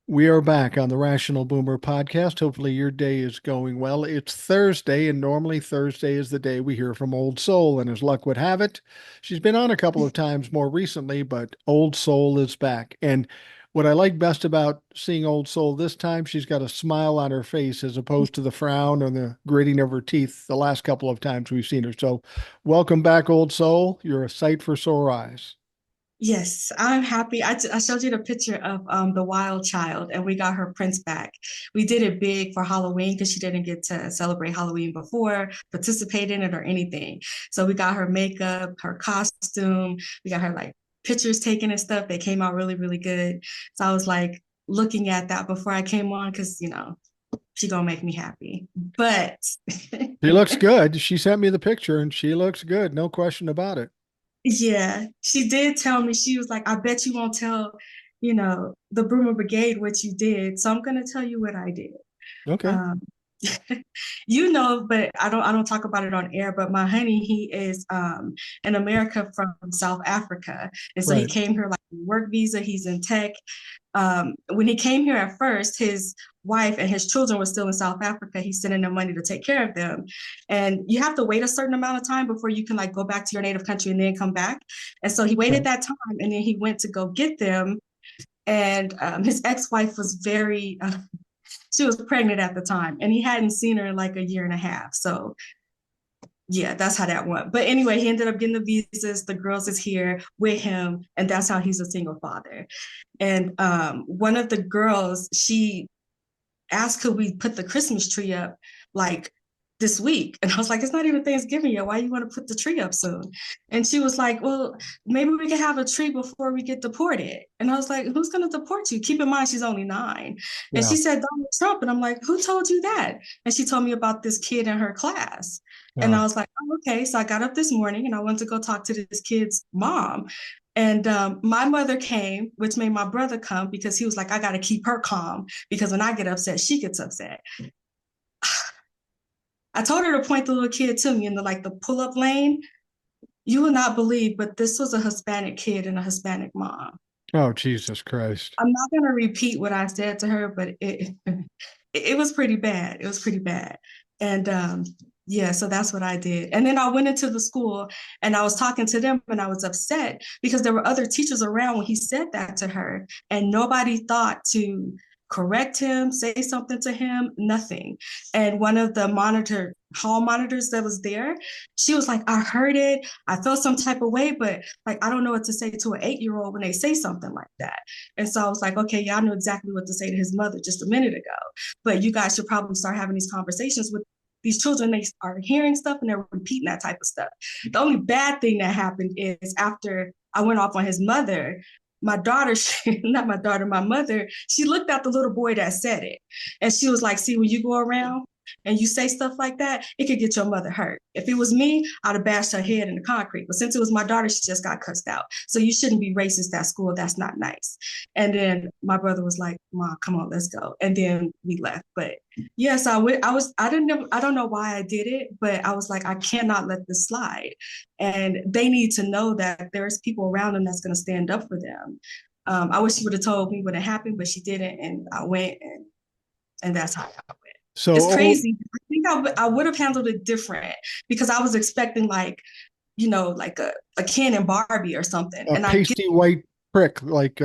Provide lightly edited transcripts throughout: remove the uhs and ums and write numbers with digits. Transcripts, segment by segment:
We are back on the Rational Boomer podcast. Hopefully, your day is going well. It's Thursday, and normally Thursday is the day we hear from Old Soul. And as luck would have it, she's been on a couple of times more recently, but Old Soul is back. And what I like best about seeing Old Soul this time, she's got a smile on her face as opposed to the frown or the gritting of her teeth the last couple of times we've seen her. So, welcome back, Old Soul. You're a sight for sore eyes. Yes, I'm happy. I showed you the picture of the wild child, and we got her prints back. We did it big for Halloween because she didn't get to celebrate Halloween before, participate in it or anything. So we got her makeup, her costume. We got her like pictures taken and stuff. They came out really, really good. So I was like looking at that before I came on because she gonna make me happy. But She looks good. She sent me the picture and she looks good. No question about it. yeah, she did tell me, she was like, I bet you won't tell, the Broomer Brigade what you did. So I'm gonna tell you what I did. Okay. Um, but I don't talk about it on air, but my honey, he is in America from South Africa. And so he Right. came here like work visa, he's in tech. When he came here at first, his wife and his children were still in South Africa. He's sending them money to take care of them. And you have to wait a certain amount of time before you can like go back to your native country and then come back. And so he waited Okay. that time and then he went to go get them. And his ex-wife was she was pregnant at the time and he hadn't seen her in like a year and a half. So yeah, that's how that went. But anyway, he ended up getting the visas. The girls is here with him, and that's how he's a single father. And one of the girls, she asked, could we put the Christmas tree up like this week? And I was like, it's not even Thanksgiving yet. Why you want to put the tree up soon? And she was like, well, maybe we can have a tree before we get deported. And I was like, who's going to deport you? Keep in mind, she's only 9. And Yeah. she said, Donald Trump. And I'm like, who told you that? And she told me about this kid in her class. And I Yeah. was like, oh, okay. So I got up this morning and I went to go talk to this kid's mom. And my mother came, which made my brother come because he was like, I got to keep her calm because when I get upset, she gets upset. I told her to point the little kid to me in the pull up lane. You will not believe, but this was a Hispanic kid and a Hispanic mom. Oh, Jesus Christ. I'm not going to repeat what I said to her, but it was pretty bad. It was pretty bad. And yeah, so that's what I did. And then I went into the school and I was talking to them and I was upset because there were other teachers around when he said that to her and nobody thought to correct him, say something to him, nothing. And one of the hall monitors that was there, she was like, I heard it. I felt some type of way, but like, I don't know what to say to an 8-year-old when they say something like that. And so I was like, okay, yeah, I know exactly what to say to his mother just a minute ago. But you guys should probably start having these conversations with these children. They are hearing stuff and they're repeating that type of stuff. The only bad thing that happened is after I went off on his mother, my daughter, not my daughter, my mother, she looked at the little boy that said it. And she was like, see, when you go around and you say stuff like that, it could get your mother hurt. If it was me, I'd have bashed her head in the concrete. But since it was my daughter, she just got cussed out. So you shouldn't be racist at school. That's not nice. And then my brother was like, Mom, come on, let's go. And then we left. But yes, I don't know why I did it, but I was like, I cannot let this slide. And they need to know that there's people around them that's going to stand up for them. I wish she would have told me what had happened, but she didn't. And I went and that's how I went. So, It's oh, crazy. I think I would have handled it different because I was expecting like a Ken and Barbie or something. a And I get pasty white prick like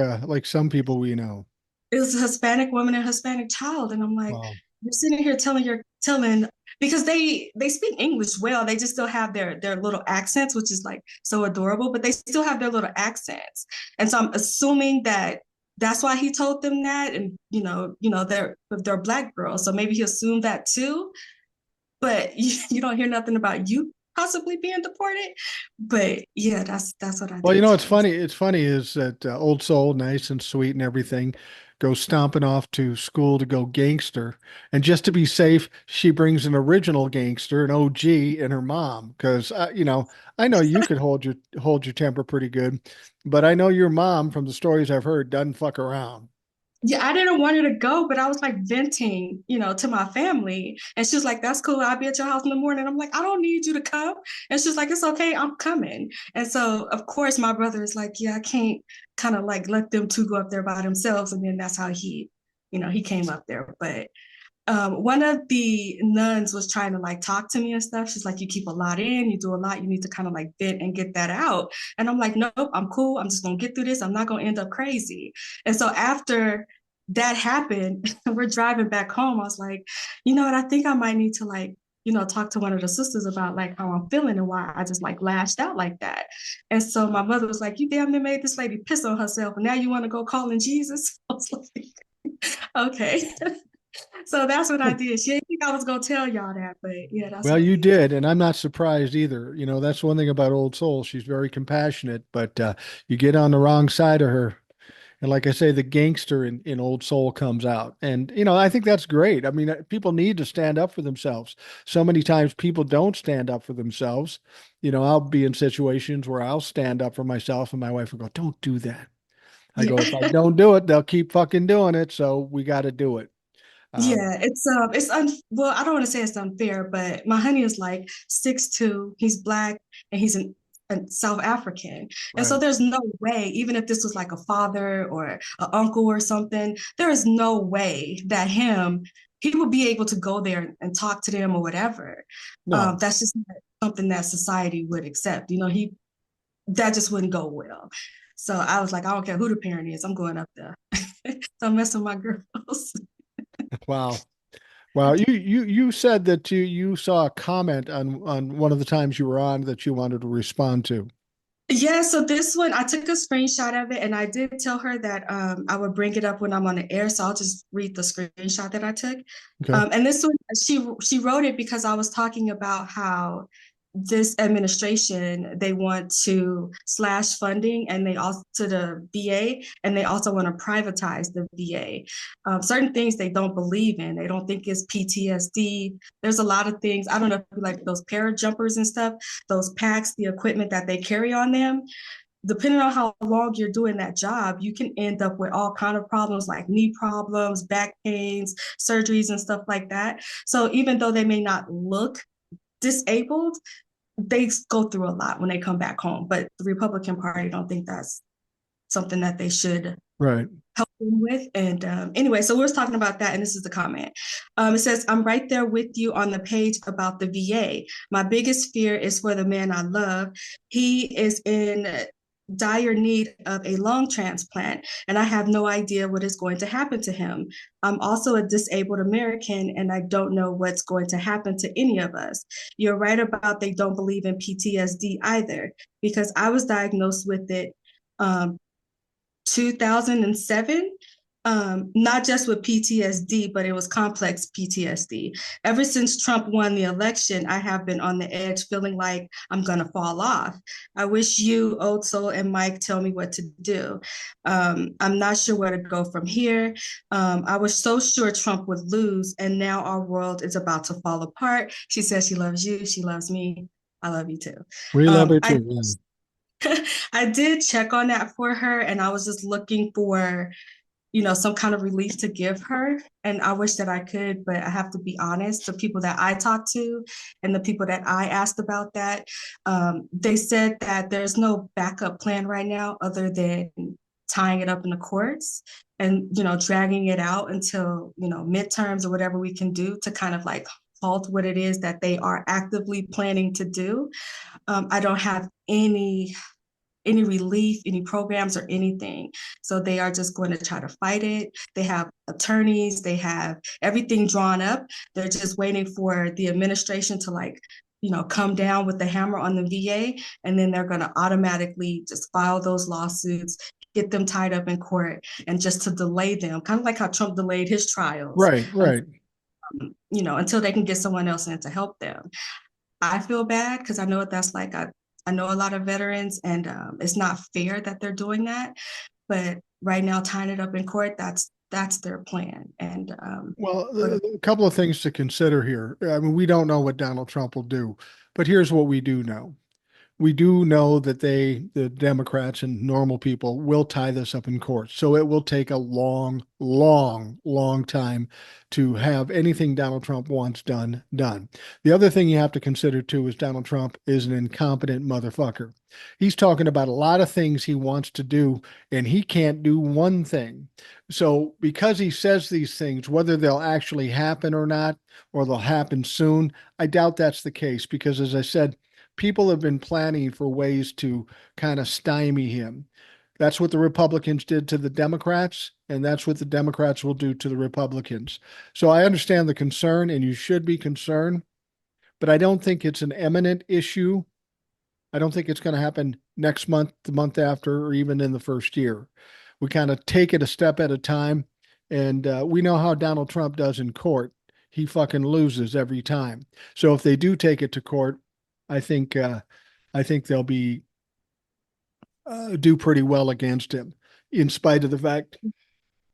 some people we know. it was a Hispanic woman and a Hispanic child. And I'm like, Wow. you're sitting here telling because they speak English well. They just still have their little accents, which is like so adorable, but they still have their little accents. And so I'm assuming that that's why he told them that. And they're black girls. So maybe he assumed that too. But you don't hear nothing about you possibly being deported. But yeah, that's what I Well, did to it's him. funny. It's funny is that Old Soul, nice and sweet and everything, goes stomping off to school to go gangster. And just to be safe, she brings an original gangster, an OG, and her mom. Because I know you could hold your temper pretty good, but I know your mom, from the stories I've heard, doesn't fuck around. Yeah, I didn't want her to go, but I was like venting, to my family. And she was like, that's cool. I'll be at your house in the morning. I'm like, I don't need you to come. And she's like, it's okay. I'm coming. And so, of course, my brother is like, yeah, I can't kind of like let them two go up there by themselves. And then that's how he he came up there. But one of the nuns was trying to like talk to me and stuff. She's like, you keep a lot in, you do a lot, you need to kind of like vent and get that out. And I'm like, nope, I'm cool. I'm just gonna get through this. I'm not gonna end up crazy. And so after that happened, we're driving back home. I was like, you know what, I think I might need to like, talk to one of the sisters about like how I'm feeling and why I just like lashed out like that. And so my mother was like, you damn near made this lady piss on herself, and now you want to go calling Jesus? I was like, okay. So that's what I did. She didn't think I was gonna tell y'all that, but yeah, that's Well, what I you did. did, and I'm not surprised either. That's one thing about Old Soul. She's very compassionate, but you get on the wrong side of her. And like I say, the gangster in Old Soul comes out. And, I think that's great. I mean, people need to stand up for themselves. So many times people don't stand up for themselves. I'll be in situations where I'll stand up for myself and my wife will go, don't do that. I go, if I Yeah. don't do it, they'll keep fucking doing it. So we got to do it. Um, Yeah, well, I don't want to say it's unfair, but my honey is like 6'2", he's black, and he's a South African. And so right. there's no way, even if this was like a father or an uncle or something, there is no way that he would be able to go there and talk to them or whatever. No, That's just not something that society would accept. That just wouldn't go well. So I was like, I don't care who the parent is, I'm going up there. Don't mess with my girls. wow. Wow. You said that you saw a comment on one of the times you were on that you wanted to respond to. Yeah, so this one, I took a screenshot of it and I did tell her that I would bring it up when I'm on the air. So I'll just read the screenshot that I took. Okay. And this one, she wrote it because I was talking about how this administration, they want to slash funding, and they also to the VA, and they also want to privatize the VA. Certain things they don't believe in. They don't think it's PTSD. There's a lot of things. I don't know if you like those para jumpers and stuff, those packs, the equipment that they carry on them. Depending on how long you're doing that job, you can end up with all kind of problems like knee problems, back pains, surgeries, and stuff like that. So even though they may not look disabled, they go through a lot when they come back home. But the Republican Party don't think that's something that they should Right. help them with. And anyway, so we are talking about that, and this is the comment. It says, I'm right there with you on the page about the VA. My biggest fear is for the man I love. He is in dire need of a lung transplant, and I have no idea what is going to happen to him. I'm also a disabled American, and I don't know what's going to happen to any of us. You're right about they don't believe in PTSD either, because I was diagnosed with it um, 2007, not just with PTSD, but it was complex PTSD. Ever since Trump won the election, I have been on the edge, feeling like I'm going to fall off. I wish you, Old Soul, and Mike tell me what to do. I'm not sure where to go from here. I was so sure Trump would lose, and now our world is about to fall apart. She says she loves you. She loves me. I love you too. We love it I too. Yeah. I did check on that for her, and I was just looking for, some kind of relief to give her. And I wish that I could, but I have to be honest. The people that I talked to and the people that I asked about that, they said that there's no backup plan right now other than tying it up in the courts and, dragging it out until, midterms or whatever we can do to kind of like halt what it is that they are actively planning to do. I don't have any relief, any programs or anything. So they are just going to try to fight it. They have attorneys, they have everything drawn up. They're just waiting for the administration to come down with the hammer on the VA, and then they're going to automatically just file those lawsuits, get them tied up in court, and just to delay them, kind of like how Trump delayed his trials, Right. Right. until they can get someone else in to help them. I feel bad because I know what that's like. I know a lot of veterans, and it's not fair that they're doing that. But right now, tying it up in court, that's their plan. And Well, but a couple of things to consider here. I mean, we don't know what Donald Trump will do, but here's what we do know. we do know that the Democrats and normal people will tie this up in court. So it will take a long, long, long time to have anything Donald Trump wants done. The other thing you have to consider too is Donald Trump is an incompetent motherfucker. He's talking about a lot of things he wants to do, and he can't do one thing. So because he says these things, whether they'll actually happen or not, or they'll happen soon, I doubt that's the case because, as I said, people have been planning for ways to kind of stymie him. That's what the Republicans did to the Democrats, and that's what the Democrats will do to the Republicans. So I understand the concern, and you should be concerned, but I don't think it's an imminent issue. I don't think it's going to happen next month, the month after, or even in the first year. We kind of take it a step at a time, and we know how Donald Trump does in court. He fucking loses every time. So if they do take it to court, I think I think they'll be do pretty well against him, in spite of the fact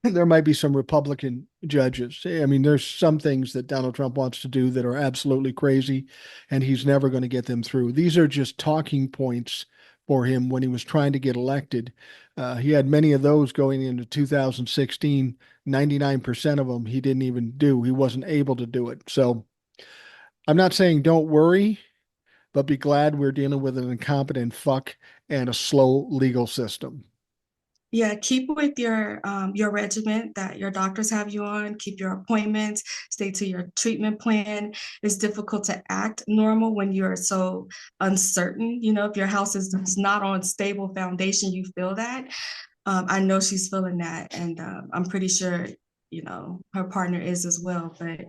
there might be some Republican judges. I mean, there's some things that Donald Trump wants to do that are absolutely crazy, and he's never going to get them through. These are just talking points for him when he was trying to get elected. He had many of those going into 2016. 99% of them he didn't even do. He wasn't able to do it. So I'm not saying don't worry, but be glad we're dealing with an incompetent fuck and a slow legal system. Yeah, keep with your regimen that your doctors have you on. Keep your appointments. Stay to your treatment plan. It's difficult to act normal when you're so uncertain. You know, if your house is not on stable foundation, you feel that. I know she's feeling that, and I'm pretty sure her partner is as well. But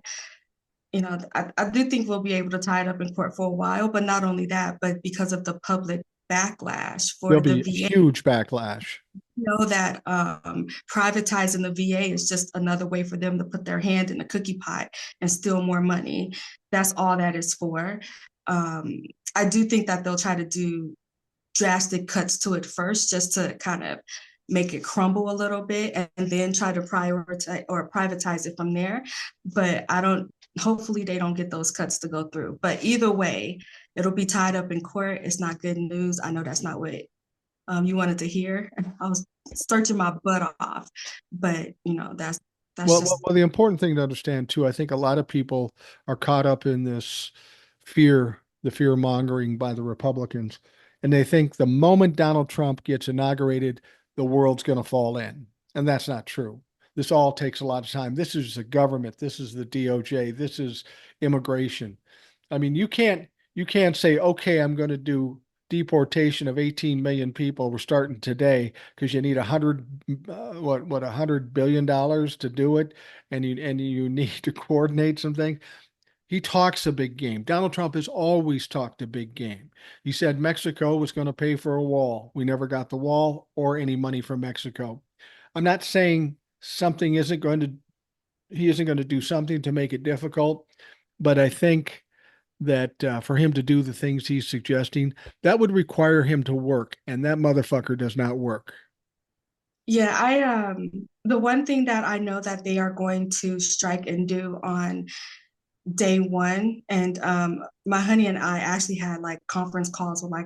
I do think we'll be able to tie it up in court for a while. But not only that, but because of the public backlash for There'll the be a VA, huge backlash. know that privatizing the VA is just another way for them to put their hand in the cookie pot and steal more money. That's all that is for. Um, I do think that they'll try to do drastic cuts to it first, just to kind of make it crumble a little bit, and then try to prioritize or privatize it from there. But I don't. Hopefully, they don't get those cuts to go through. But either way, it'll be tied up in court. It's not good news. I know that's not what you wanted to hear. I was searching my butt off, but that's just The important thing to understand too, I think a lot of people are caught up in this the fear mongering by the Republicans, and they think the moment Donald Trump gets inaugurated, the world's going to fall in. And that's not true. This all takes a lot of time. This is the government. This is the DOJ. This is immigration. I mean, you can't say, okay, I'm going to do deportation of 18 million people. We're starting today because you need 100 billion dollars to do it, and you need to coordinate something. He talks a big game. Donald Trump has always talked a big game. He said Mexico was going to pay for a wall. We never got the wall or any money from Mexico. I'm not saying something isn't going to he isn't going to do something to make it difficult, but I think that for him to do the things he's suggesting, that would require him to work, and that motherfucker does not work. yeah. I the one thing that I know that they are going to strike and do on day one, and my honey and I actually had like conference calls with like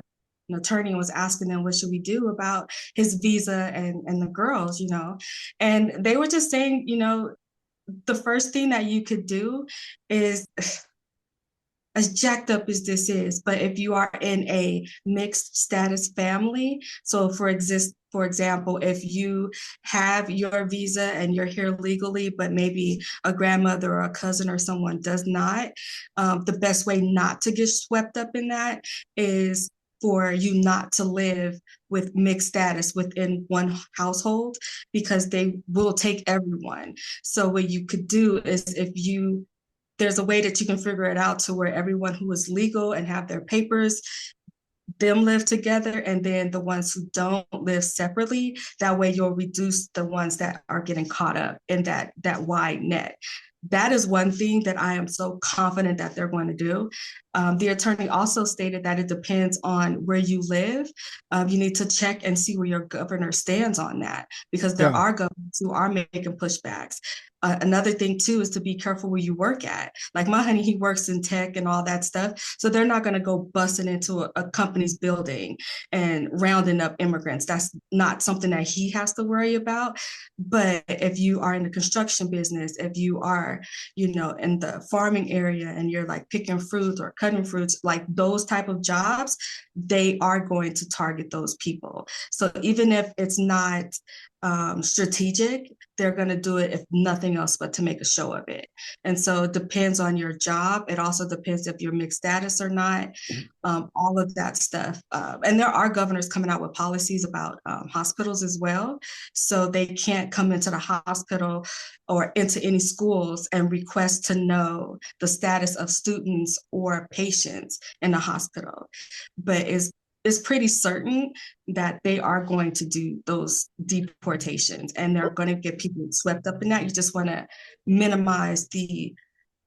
an attorney and was asking them what should we do about his visa and the girls, and they were just saying, the first thing that you could do is, as jacked up as this is, but if you are in a mixed status family, so for example, if you have your visa and you're here legally, but maybe a grandmother or a cousin or someone does not, the best way not to get swept up in that is for you not to live with mixed status within one household, because they will take everyone. So what you could do is, if you there's a way that you can figure it out to where everyone who is legal and have their papers, them live together, and then the ones who don't live separately. That way you'll reduce the ones that are getting caught up in that wide net. that is one thing that I am so confident that they're going to do. The attorney also stated that it depends on where you live. You need to check and see where your governor stands on that, because there Yeah. are governors who are making pushbacks. Another thing too is to be careful where you work at. Like my honey, he works in tech and all that stuff, so they're not going to go busting into a company's building and rounding up immigrants. That's not something that he has to worry about. But if you are in the construction business, if you are, in the farming area and you're like picking fruits or cutting fruits, like those type of jobs, they are going to target those people. So even if it's not strategic, they're going to do it if nothing else but to make a show of it. And so it depends on your job. It also depends if you're mixed status or not, all of that stuff. And there are governors coming out with policies about hospitals as well. So they can't come into the hospital or into any schools and request to know the status of students or patients in the hospital. But it's pretty certain that they are going to do those deportations and they're going to get people swept up in that. You just want to minimize the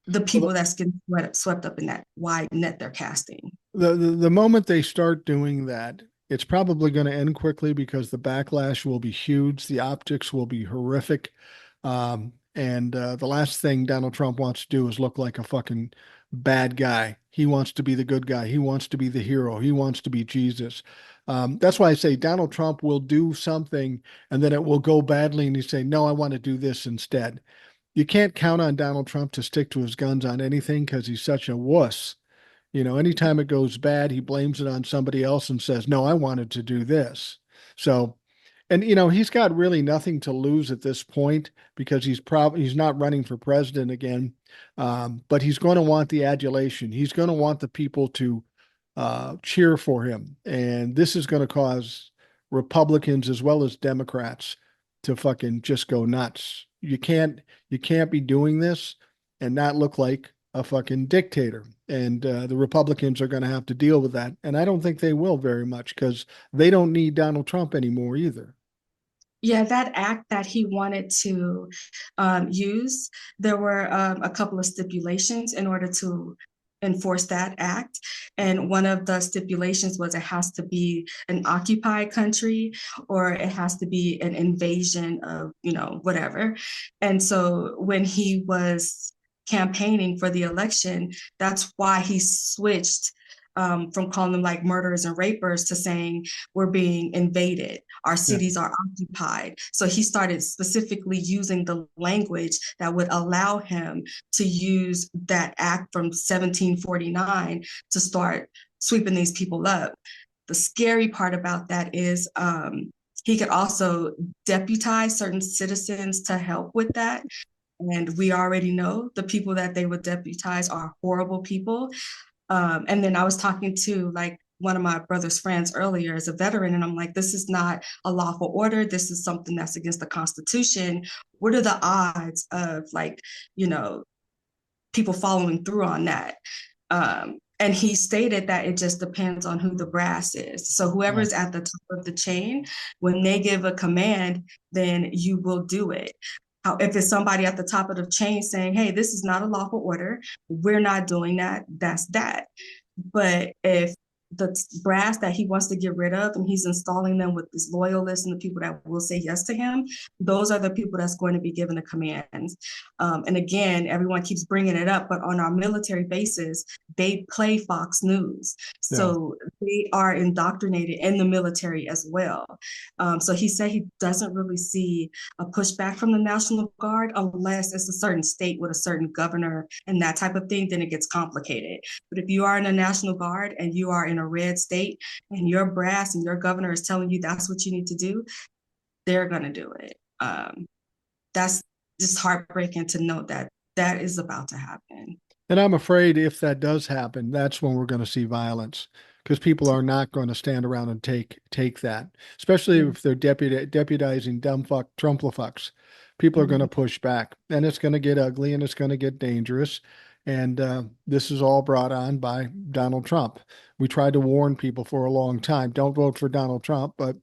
Well, people that's getting swept up in that wide net they're casting. the moment they start doing that, it's probably going to end quickly because the backlash will be huge. The optics will be horrific. And the last thing Donald Trump wants to do is look like a fucking bad guy. He wants to be the good guy. He wants to be the hero. He wants to be Jesus. That's why I say Donald Trump will do something and then it will go badly and he say, no, I want to do this instead. You can't count on Donald Trump to stick to his guns on anything because he's such a wuss. Anytime it goes bad, he blames it on somebody else and says, no, I wanted to do this. So, and he's got really nothing to lose at this point because he's not running for president again. But he's going to want the adulation. He's going to want the people to cheer for him. And this is going to cause Republicans as well as Democrats to fucking just go nuts. You can't be doing this and not look like a fucking dictator. And the Republicans are going to have to deal with that. And I don't think they will very much because they don't need Donald Trump anymore either. Yeah, that act that he wanted to use, there were a couple of stipulations in order to enforce that act. And one of the stipulations was it has to be an occupied country or it has to be an invasion of, whatever. And so when he was campaigning for the election, that's why he switched from calling them like murderers and rapers to saying we're being invaded, our Yeah. cities are occupied. So he started specifically using the language that would allow him to use that act from 1749 to start sweeping these people up. The scary part about that is he could also deputize certain citizens to help with that. And we already know the people that they would deputize are horrible people. And then I was talking to like one of my brother's friends earlier as a veteran, and I'm like, this is not a lawful order. This is something that's against the Constitution. What are the odds of like, you know, people following through on that? And he stated that it just depends on who the brass is. So Yeah. whoever's at the top of the chain, when they give a command, then you will do it. How, if it's somebody at the top of the chain saying, hey, this is not a lawful order, we're not doing that, that's that. But if the brass that he wants to get rid of and he's installing them with his loyalists and the people that will say yes to him, those are the people that's going to be given the commands. And again, everyone keeps bringing it up, but on our military bases, they play Fox News. Yeah. So they are indoctrinated in the military as well. So he said he doesn't really see a pushback from the National Guard unless it's a certain state with a certain governor and that type of thing, then it gets complicated. But if you are in the National Guard and you are in a red state and your brass and your governor is telling you that's what you need to do, they're going to do it. That's just heartbreaking to know that that is about to happen. And I'm afraid if that does happen, that's when we're going to see violence because people are not going to stand around and take that, especially Yeah. if they're deputizing dumb fuck Trumplafucks. People are going Mhm. to push back and it's going to get ugly and it's going to get dangerous. And this is all brought on by Donald Trump. We tried to warn people for a long time, don't vote for Donald Trump, but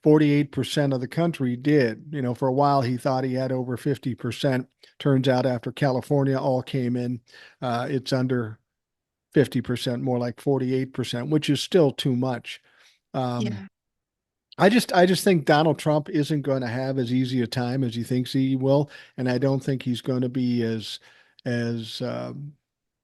48% of the country did. For a while he thought he had over 50%. Turns out after California all came in, it's under 50%, more like 48%, which is still too much. Um, Yeah. I just think Donald Trump isn't going to have as easy a time as he thinks he will, and I don't think he's going to be as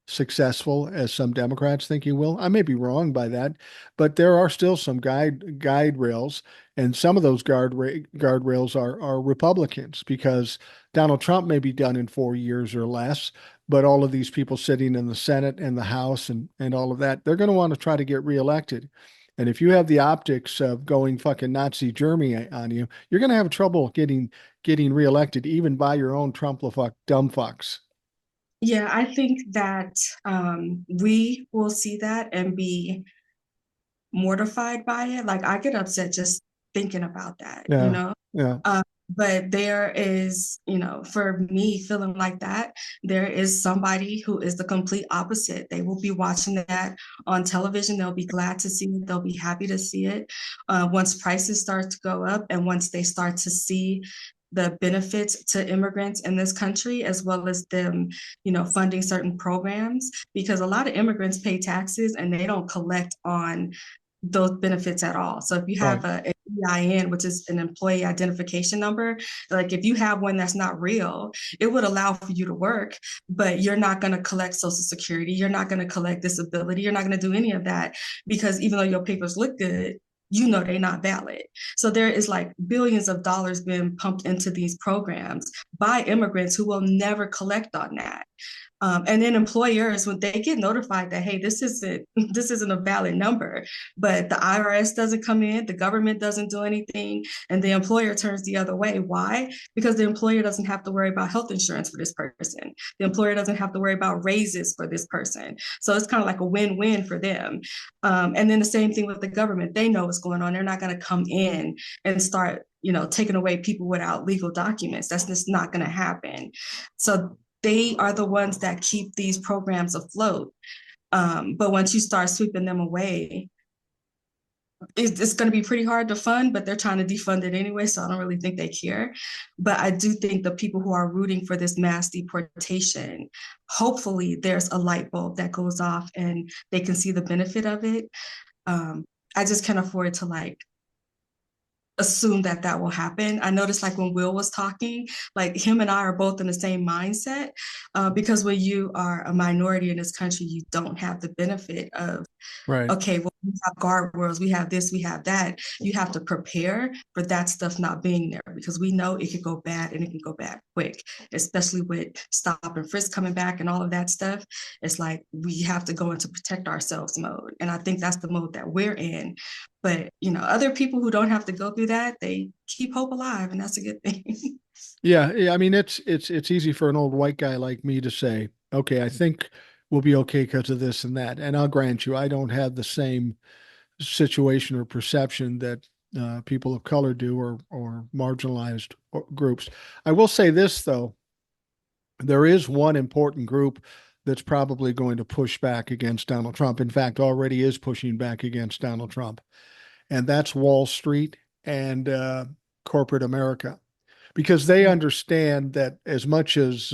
successful as some Democrats think he will. I may be wrong by that, but there are still some guide rails, and some of those guardrails are Republicans because Donald Trump may be done in 4 years or less, but all of these people sitting in the Senate and the House and all of that, they're going to want to try to get reelected. And if you have the optics of going fucking Nazi Germany on you, you're going to have trouble getting reelected, even by your own Trump fuck dumb fucks. Yeah, I think that we will see that and be mortified by it. Like I get upset just thinking about that, you Yeah, know? yeah, Uh, but there is, for me feeling like that, there is somebody who is the complete opposite. They will be watching that on television. They'll be glad to see it. They'll be happy to see it. Once prices start to go up and once they start to see the benefits to immigrants in this country, as well as them, funding certain programs, because a lot of immigrants pay taxes and they don't collect on those benefits at all. So if you right. have an EIN, which is an employee identification number, like if you have one that's not real, it would allow for you to work, but you're not going to collect Social Security. You're not going to collect disability. You're not going to do any of that because even though your papers look good, they're not valid. So there is like billions of dollars being pumped into these programs by immigrants who will never collect on that. And then employers, when they get notified that, hey, this isn't a valid number, but the IRS doesn't come in, the government doesn't do anything, and the employer turns the other way. Why? Because the employer doesn't have to worry about health insurance for this person. The employer doesn't have to worry about raises for this person. So it's kind of like a win-win for them. And then the same thing with the government. They know what's going on. They're not going to come in and start taking away people without legal documents. That's just not going to happen. So they are the ones that keep these programs afloat. But once you start sweeping them away, it's going to be pretty hard to fund, but they're trying to defund it anyway. So I don't really think they care. But I do think the people who are rooting for this mass deportation, hopefully there's a light bulb that goes off and they can see the benefit of it. Um, I just can't afford to like assume that that will happen. I noticed like when Will was talking, like him and I are both in the same mindset because when you are a minority in this country, you don't have the benefit of Right. okay, well, we have guardrails, we have this, we have that. You have to prepare for that stuff not being there because we know it could go bad and it can go bad quick, especially with stop and frisk coming back and all of that stuff. It's like we have to go into protect ourselves mode. And I think that's the mode that we're in. But, other people who don't have to go through that, they keep hope alive, and that's a good thing. Yeah, yeah. I mean, it's easy for an old white guy like me to say, okay, I think we'll be okay because of this and that. And I'll grant you, I don't have the same situation or perception that people of color do or marginalized groups. I will say this though, there is one important group that's probably going to push back against Donald Trump. In fact, already is pushing back against Donald Trump, and that's Wall Street and corporate America, because they understand that as much as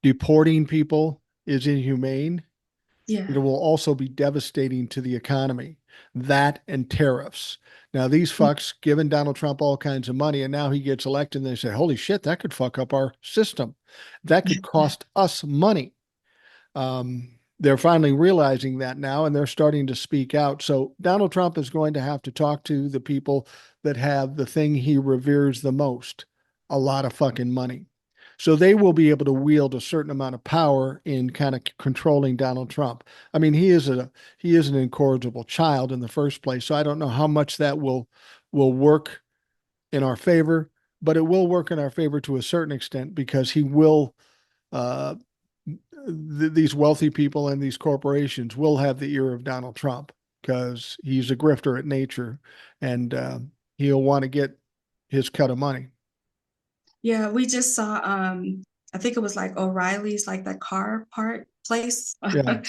deporting people is inhumane, Yeah. it will also be devastating to the economy. That and tariffs. Now, these fucks giving Donald Trump all kinds of money, and now he gets elected, and they say, holy shit, that could fuck up our system. That could cost us money. They're finally realizing that now, and they're starting to speak out. So Donald Trump is going to have to talk to the people that have the thing he reveres the most, a lot of fucking money. So they will be able to wield a certain amount of power in kind of controlling Donald Trump. I mean, he is an incorrigible child in the first place. So I don't know how much that will work in our favor, but it will work in our favor to a certain extent because he will uh, these wealthy people and these corporations will have the ear of Donald Trump because he's a grifter at nature, and he'll want to get his cut of money. Yeah, we just saw I think it was like O'Reilly's like that car part place. Yeah.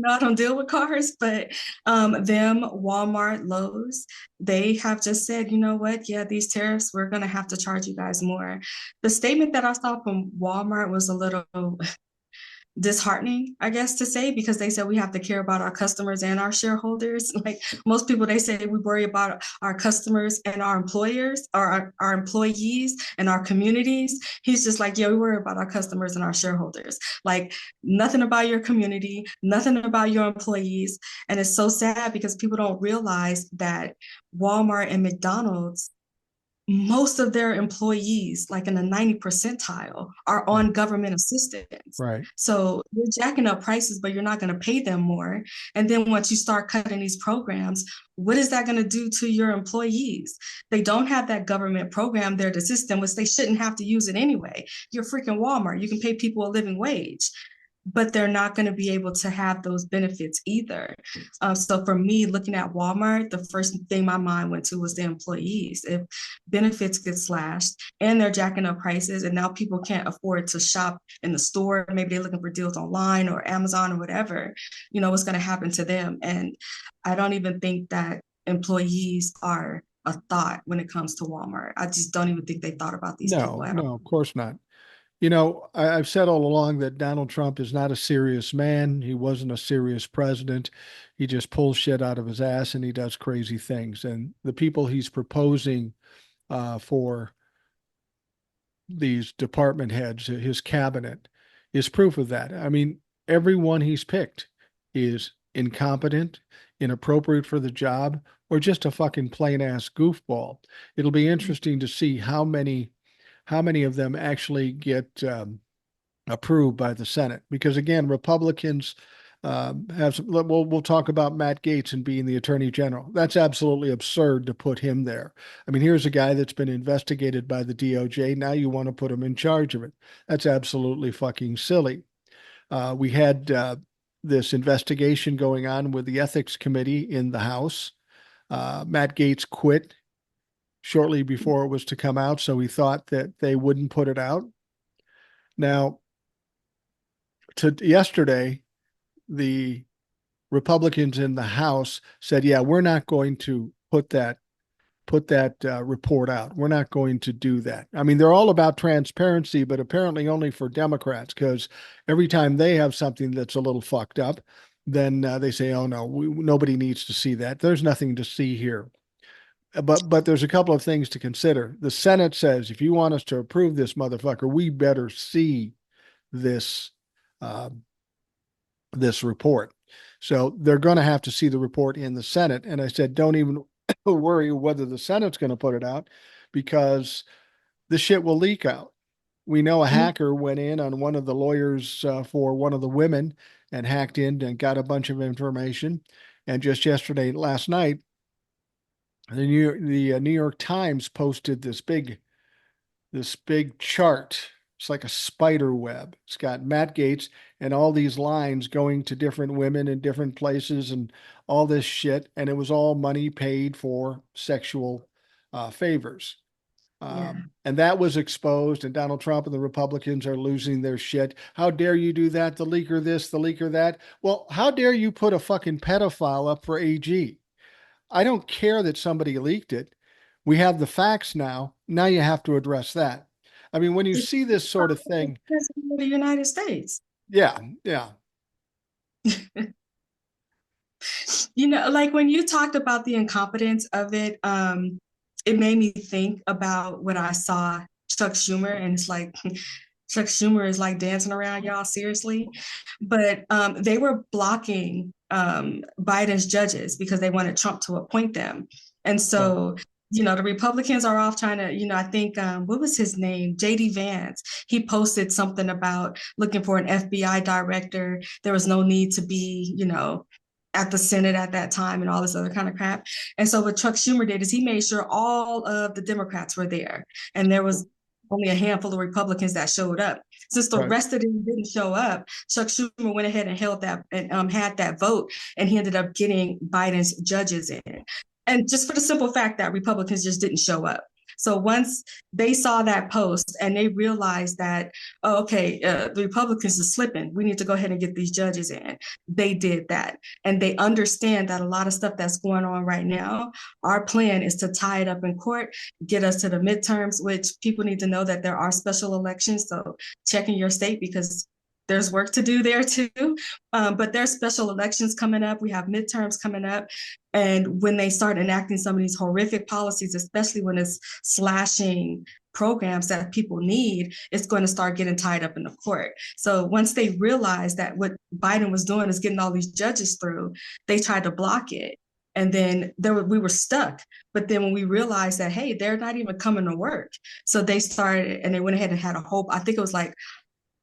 I don't deal with cars, but them, Walmart, Lowe's, they have just said, you know what? Yeah, these tariffs, we're going to have to charge you guys more. The statement that I saw from Walmart was a little disheartening, I guess, to say, because they said we have to care about our customers and our shareholders. Like most people, they say we worry about our customers and our employers, or our employees and our communities. He's just like, yeah, we worry about our customers and our shareholders. Like nothing about your community, nothing about your employees. And it's so sad because people don't realize that Walmart and McDonald's, most of their employees, like in the 90 percentile, are Right. on government assistance. Right. So you're jacking up prices, but you're not going to pay them more. And then once you start cutting these programs, what is that going to do to your employees? They don't have that government program there to assist them, which they shouldn't have to use it anyway. You're freaking Walmart. You can pay people a living wage, but they're not going to be able to have those benefits either. So for me, looking at Walmart, the first thing my mind went to was the employees. If benefits get slashed and they're jacking up prices, and now people can't afford to shop in the store, maybe they're looking for deals online or Amazon or whatever, what's going to happen to them? And I don't even think that employees are a thought when it comes to Walmart. I just don't even think they thought about these people No, at all. no, of course not. I've said all along that Donald Trump is not a serious man. He wasn't a serious president. He just pulls shit out of his ass and he does crazy things. And the people he's proposing for these department heads, his cabinet, is proof of that. I mean, everyone he's picked is incompetent, inappropriate for the job, or just a fucking plain ass goofball. It'll be interesting to see how many of them actually get approved by the Senate. Because again, Republicans have some. We'll talk about Matt Gaetz and being the Attorney General. That's absolutely absurd to put him there. I mean, here's a guy that's been investigated by the DOJ. Now you want to put him in charge of it. That's absolutely fucking silly. We had this investigation going on with the Ethics Committee in the House. Matt Gaetz quit shortly before it was to come out, so he thought that they wouldn't put it out. Now, to yesterday, the Republicans in the House said, "Yeah, we're not going to put that report out. We're not going to do that." I mean, they're all about transparency, but apparently only for Democrats, because every time they have something that's a little fucked up, then they say, "Oh no, nobody needs to see that. There's nothing to see here." But there's a couple of things to consider. The Senate says if you want us to approve this motherfucker, we better see this uh, this report. So they're going to have to see the report in the Senate. And I said, don't even worry whether the Senate's going to put it out, because the shit will leak out. We know a hacker went in on one of the lawyers for one of the women and hacked in and got a bunch of information. And just last night, the New York Times posted this big chart. It's like a spider web. It's got Matt Gaetz and all these lines going to different women in different places and all this shit. And it was all money paid for sexual favors. Yeah. And that was exposed, and Donald Trump and the Republicans are losing their shit. How dare you do that? The leaker this, the leaker that. Well, how dare you put a fucking pedophile up for AG? I don't care that somebody leaked it. We have the facts now. Now you have to address that. I mean, when you It's see this sort of thing, President of the United States. yeah, yeah, Like when you talked about the incompetence of it, it made me think about what I saw Chuck Schumer, and it's like Chuck Schumer is like dancing around, y'all, seriously. But they were blocking Biden's judges because they wanted Trump to appoint them. And right, so, the Republicans are off trying to, I think, what was his name? JD Vance. He posted something about looking for an FBI director. There was no need to be, at the Senate at that time and all this other kind of crap. And so what Chuck Schumer did is he made sure all of the Democrats were there. And there was only a handful of Republicans that showed up. Since the right. rest of them didn't show up, Chuck Schumer went ahead and held that and had that vote, and he ended up getting Biden's judges in. And just for the simple fact that Republicans just didn't show up. So once they saw that post and they realized that, oh, okay, the Republicans are slipping, we need to go ahead and get these judges in. They did that. And they understand that a lot of stuff that's going on right now, our plan is to tie it up in court, get us to the midterms, which people need to know that there are special elections. So check in your state because there's work to do there too. But there's special elections coming up. We have midterms coming up. And when they start enacting some of these horrific policies, especially when it's slashing programs that people need, it's going to start getting tied up in the court. So once they realized that what Biden was doing is getting all these judges through, they tried to block it. And then we were stuck. But then when we realized that, hey, they're not even coming to work. So they started and they went ahead and had a hope. I think it was like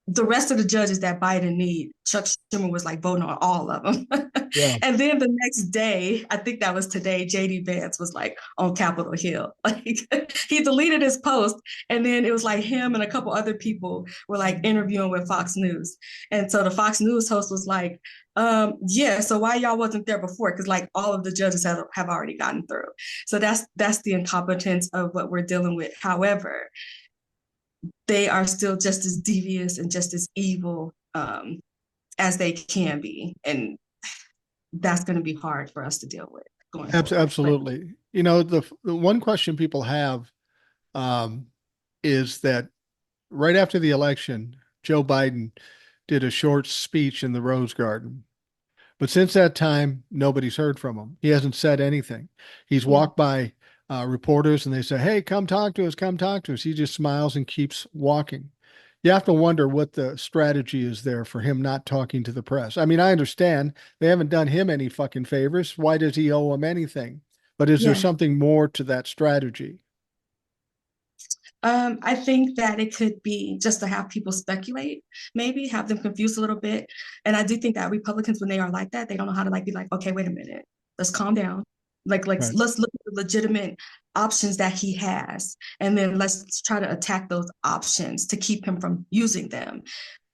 the rest of the judges that Biden need, Chuck Schumer was like voting on all of them. Yeah. And then the next day, I think that was today, JD Vance was like on Capitol Hill. Like he deleted his post. And then it was like him and a couple other people were like interviewing with Fox News. And so the Fox News host was like, yeah, so why y'all wasn't there before? Because like all of the judges have already gotten through. So that's the incompetence of what we're dealing with. However, they are still just as devious and just as evil as they can be. And that's going to be hard for us to deal with going forward. But Absolutely. You know, the one question people have um, is that right after the election, Joe Biden did a short speech in the Rose Garden. But since that time, nobody's heard from him. He hasn't said anything. He's yeah, walked by reporters and they say, "Hey, come talk to us, come talk to us." He just smiles and keeps walking. You have to wonder what the strategy is there for him not talking to the press. I mean, I understand they haven't done him any fucking favors. Why does he owe them anything? But is there yeah. something more to that strategy? I think that it could be just to have people speculate, maybe have them confused a little bit. And I do think that Republicans, when they are like that, they don't know how to like be like, okay, wait a minute, let's calm down. Like Right. let's look at the legitimate options that he has, and then let's try to attack those options to keep him from using them.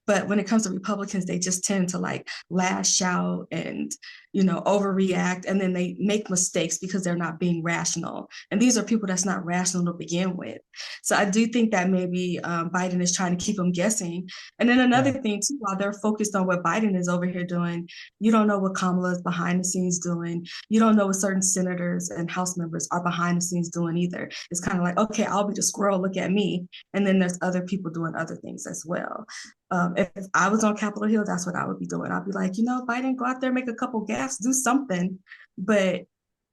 But when it comes to Republicans, they just tend to like lash out and, overreact. And then they make mistakes because they're not being rational. And these are people that's not rational to begin with. So I do think that maybe Biden is trying to keep them guessing. And then Yeah. another thing, too, while they're focused on what Biden is over here doing, you don't know what Kamala is behind the scenes doing. You don't know what certain senators and House members are behind the scenes doing either. It's kind of like, okay, I'll be the squirrel, look at me. And then there's other people doing other things as well. If I was on Capitol Hill, that's what I would be doing. I'd be like, Biden, go out there, make a couple gaffes, do something. But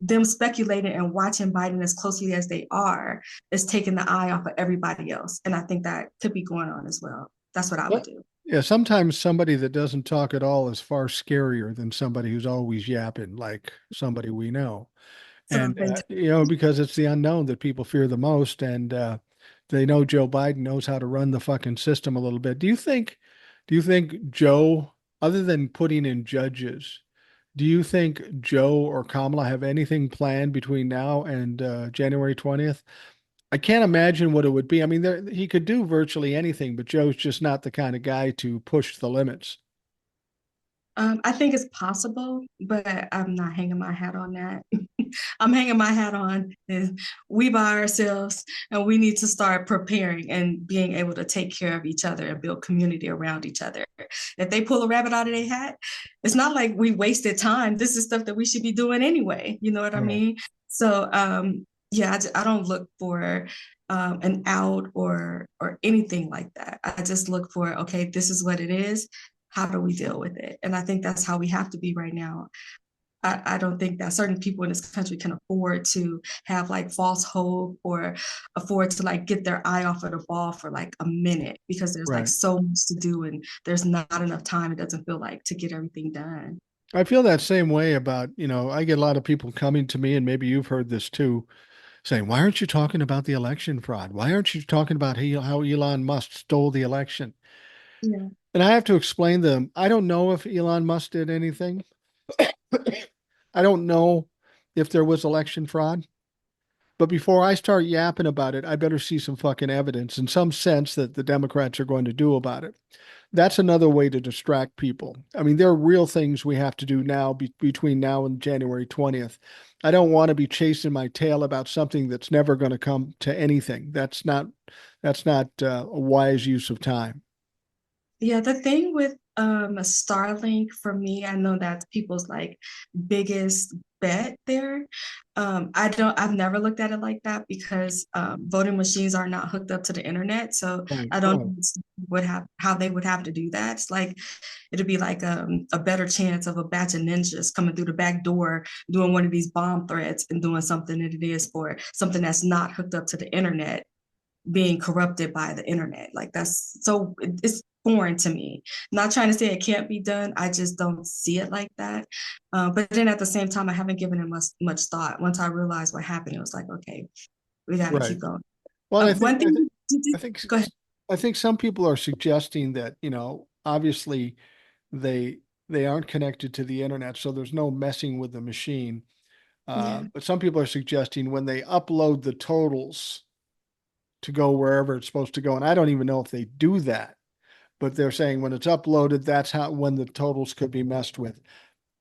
them speculating and watching Biden as closely as they are is taking the eye off of everybody else. And I think that could be going on as well. That's what I would Well, do. yeah, sometimes somebody that doesn't talk at all is far scarier than somebody who's always yapping, like somebody we know. So I've And, been, because it's the unknown that people fear the most. And they know Joe Biden knows how to run the fucking system a little bit. Do you think Joe, other than putting in judges, do you think Joe or Kamala have anything planned between now and January 20th? I can't imagine what it would be. I mean, he could do virtually anything, but Joe's just not the kind of guy to push the limits. I think it's possible, but I'm not hanging my hat on that. I'm hanging my hat on is we by ourselves and we need to start preparing and being able to take care of each other and build community around each other. If they pull a rabbit out of their hat, it's not like we wasted time. This is stuff that we should be doing anyway. You know what I Right. mean? So yeah, I don't look for an out or anything like that. I just look for, okay, this is what it is. How do we deal with it? And I think that's how we have to be right now. I don't think that certain people in this country can afford to have like false hope or afford to like get their eye off of the ball for like a minute because there's like Right. so much to do and there's not enough time. It doesn't feel like to get everything done. I feel that same way about, I get a lot of people coming to me, and maybe you've heard this too, saying, "Why aren't you talking about the election fraud? Why aren't you talking about how Elon Musk stole the election?" Yeah. And I have to explain to them, I don't know if Elon Musk did anything. I don't know if there was election fraud. But before I start yapping about it, I better see some fucking evidence in some sense that the Democrats are going to do about it. That's another way to distract people. I mean, there are real things we have to do now between now and January 20th. I don't want to be chasing my tail about something that's never going to come to anything. That's not a wise use of time. Yeah, the thing with Starlink for me, I know that's people's like biggest bet there. I've never looked at it like that because voting machines are not hooked up to the internet. So Right, I don't right, would have how they would have to do that. It's like it'd be like a better chance of a batch of ninjas coming through the back door doing one of these bomb threats and doing something that it is for something that's not hooked up to the internet being corrupted by the internet. Like that's so it's foreign to me. Not trying to say it can't be done. I just don't see it like that. But then at the same time, I haven't given it much thought. Once I realized what happened, it was like, okay, we got to right. keep going. Well, I think One thing you I did, think go ahead. I think some people are suggesting that, obviously they they aren't connected to the internet, so there's no messing with the machine. Yeah. But some people are suggesting when they upload the totals to go wherever it's supposed to go, and I don't even know if they do that, but they're saying when it's uploaded, that's how when the totals could be messed with.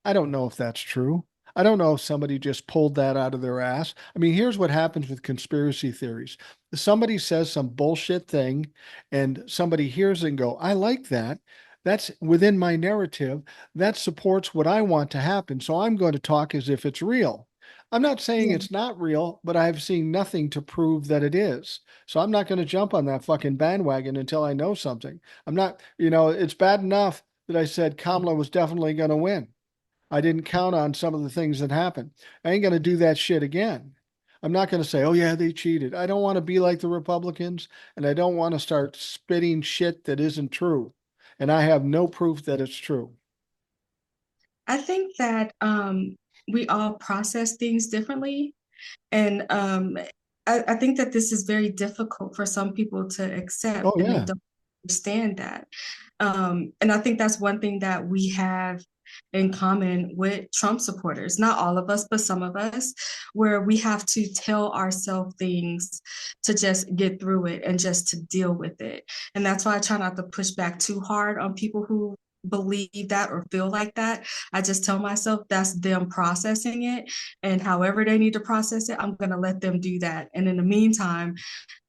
I don't know if that's true. I don't know if somebody just pulled that out of their ass. I mean, here's what happens with conspiracy theories. Somebody says some bullshit thing and somebody hears it and go, I like that. That's within my narrative. That supports what I want to happen. So I'm going to talk as if it's real. I'm not saying Yeah. it's not real, but I've seen nothing to prove that it is. So I'm not going to jump on that fucking bandwagon until I know something. I'm not, it's bad enough that I said Kamala was definitely going to win. I didn't count on some of the things that happened. I ain't going to do that shit again. I'm not going to say, oh, yeah, they cheated. I don't want to be like the Republicans, and I don't want to start spitting shit that isn't true. And I have no proof that it's true. I think that we all process things differently. And I think that this is very difficult for some people to accept, Oh, and they yeah. don't understand that. And I think that's one thing that we have in common with Trump supporters, not all of us, but some of us, where we have to tell ourselves things to just get through it and just to deal with it. And that's why I try not to push back too hard on people who believe that or feel like that. I just tell myself that's them processing it. And however they need to process it, I'm going to let them do that. And in the meantime,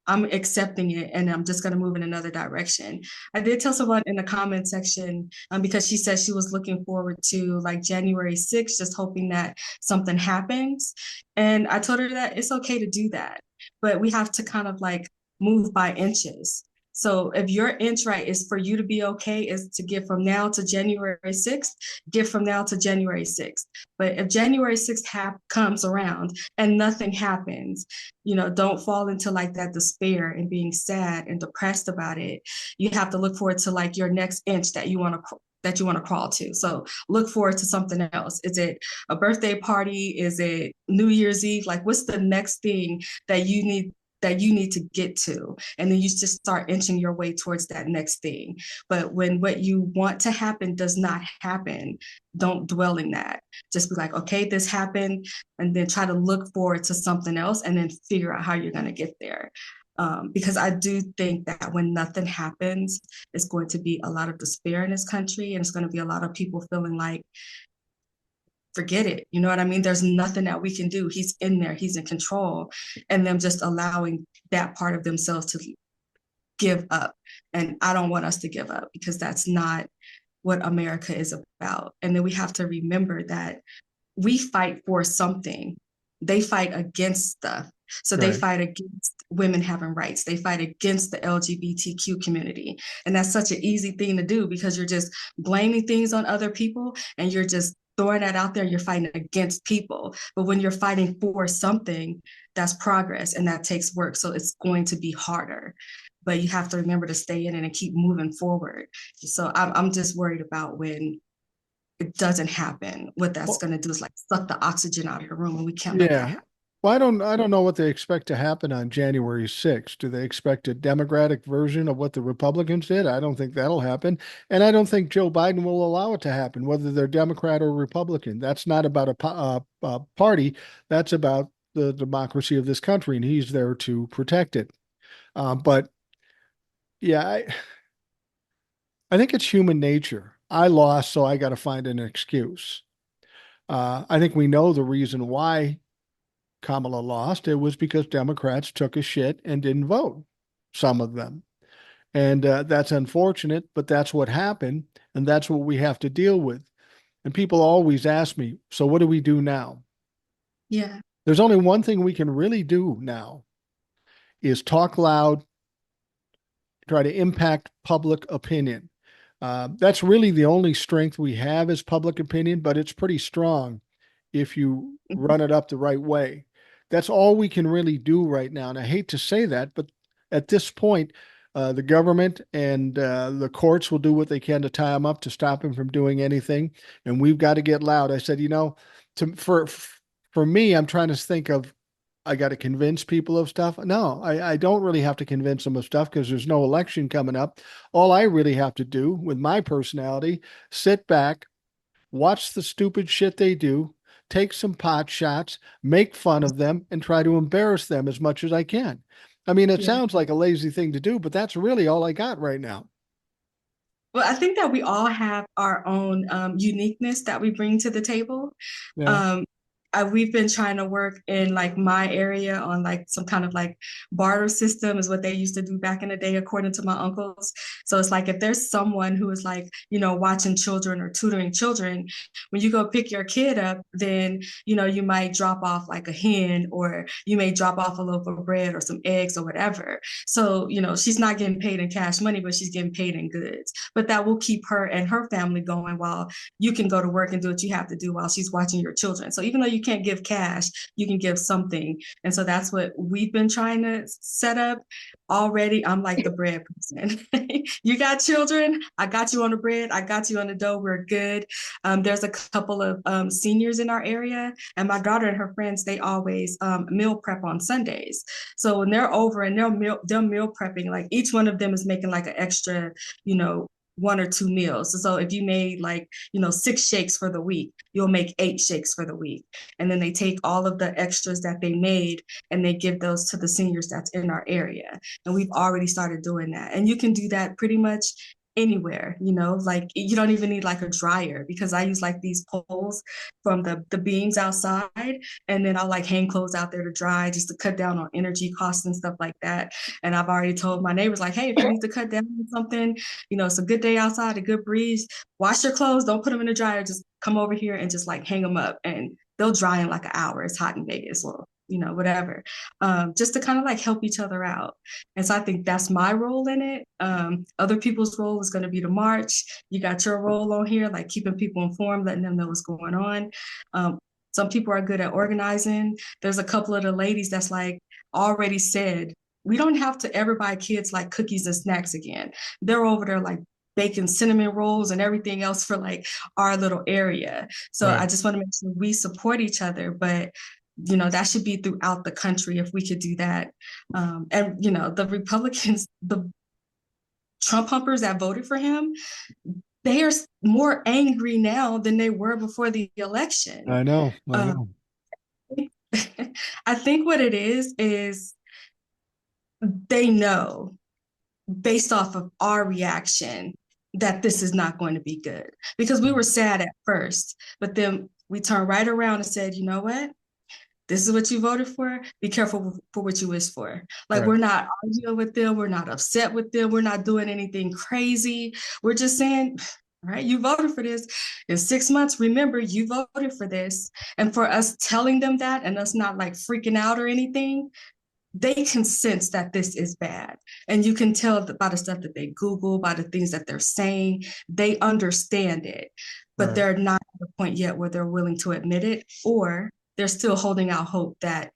I'm accepting it and I'm just going to move in another direction. I did tell someone in the comment section because she said she was looking forward to like January 6th, just hoping that something happens. And I told her that it's okay to do that, but we have to kind of like move by inches. So if your inch right is for you to be okay, is to get from now to January 6th, get from now to January 6th. But if January 6th comes around and nothing happens, don't fall into like that despair and being sad and depressed about it. You have to look forward to like your next inch that you want to crawl to. So look forward to something else. Is it a birthday party? Is it New Year's Eve? Like what's the next thing that you need to get to, and then you just start inching your way towards that next thing. But when what you want to happen does not happen, don't dwell in that. Just be like, okay, this happened, and then try to look forward to something else and then figure out how you're going to get there. Because I do think that when nothing happens, it's going to be a lot of despair in this country, and it's going to be a lot of people feeling like, forget it. You know what I mean? There's nothing that we can do. He's in there, he's in control, and them just allowing that part of themselves to give up. And I don't want us to give up because that's not what America is about. And then we have to remember that we fight for something. They fight against stuff. So they Right. fight against women having rights. They fight against the LGBTQ community. And that's such an easy thing to do because you're just blaming things on other people and you're just throwing that out there. You're fighting against people. But when you're fighting for something, that's progress and that takes work. So it's going to be harder. But you have to remember to stay in it and keep moving forward. So I'm just worried about when it doesn't happen, what that's Well, going to do is like suck the oxygen out of the room, and we can't let that yeah. happen. Well, I don't know what they expect to happen on January 6th. Do they expect a Democratic version of what the Republicans did? I don't think that'll happen. And I don't think Joe Biden will allow it to happen, whether they're Democrat or Republican. That's not about a party. That's about the democracy of this country, and he's there to protect it. But yeah, I think it's human nature. I lost, so I got to find an excuse. I think we know the reason why Kamala lost. It was because Democrats took a shit and didn't vote, some of them. And that's unfortunate, but that's what happened. And that's what we have to deal with. And people always ask me, so what do we do now? Yeah. There's only one thing we can really do now is talk loud, try to impact public opinion. That's really the only strength we have is public opinion, but it's pretty strong if you run it up the right way. That's all we can really do right now. And I hate to say that, but at this point, the government and the courts will do what they can to tie him up to stop him from doing anything. And we've got to get loud. I said, for me, I'm trying to think of I got to convince people of stuff. No, I don't really have to convince them of stuff because there's no election coming up. All I really have to do with my personality, sit back, watch the stupid shit they do, take some pot shots, make fun of them, and try to embarrass them as much as I can. I mean, it Yeah. sounds like a lazy thing to do, but that's really all I got right now. Well, I think that we all have our own uniqueness that we bring to the table. Yeah. Um, we've been trying to work in like my area on like some kind of like barter system is what they used to do back in the day, according to my uncles. So it's like if there's someone who is like, watching children or tutoring children, when you go pick your kid up, then, you might drop off like a hen or you may drop off a loaf of bread or some eggs or whatever. So, she's not getting paid in cash money, but she's getting paid in goods. But that will keep her and her family going while you can go to work and do what you have to do while she's watching your children. So even though you can't give cash, you can give something. And so that's what we've been trying to set up. Already, I'm like the bread person. You got children, I got you on the bread, I got you on the dough, we're good. There's a couple of seniors in our area, and my daughter and her friends, they always meal prep on Sundays. So when they're over and they're meal prepping, like each one of them is making like an extra, you know, one or two meals. So if you made like, 6 shakes for the week, you'll make 8 shakes for the week. And then they take all of the extras that they made and they give those to the seniors that's in our area. And we've already started doing that. And you can do that pretty much anywhere, like you don't even need like a dryer because I use like these poles from the beams outside, and then I'll like hang clothes out there to dry just to cut down on energy costs and stuff like that. And I've already told my neighbors like, hey, if you need to cut down on something, it's a good day outside, a good breeze, wash your clothes, don't put them in the dryer, just come over here and just like hang them up and they'll dry in like an hour. It's hot in Vegas. Well, whatever, just to kind of like help each other out. And so I think that's my role in it. Other people's role is going to be to march. You got your role on here, like keeping people informed, letting them know what's going on. Some people are good at organizing. There's a couple of the ladies that's like already said, we don't have to ever buy kids like cookies and snacks again. They're over there like baking cinnamon rolls and everything else for like our little area. So Right. I just want to make sure we support each other, but that should be throughout the country if we could do that. And the Republicans, the Trump humpers that voted for him, they are more angry now than they were before the election. I know. I Um, know. I think what it is they know based off of our reaction that this is not going to be good because we were sad at first, but then we turned right around and said, you know what? This is what you voted for. Be careful for what you wish for. Like, Right. we're not arguing with them. We're not upset with them. We're not doing anything crazy. We're just saying, all right, you voted for this. In 6 months, remember, you voted for this. And for us telling them that and us not like freaking out or anything, they can sense that this is bad. And you can tell by the stuff that they Google, by the things that they're saying, they understand it, but Right. they're not at the point yet where they're willing to admit it, or they're still holding out hope that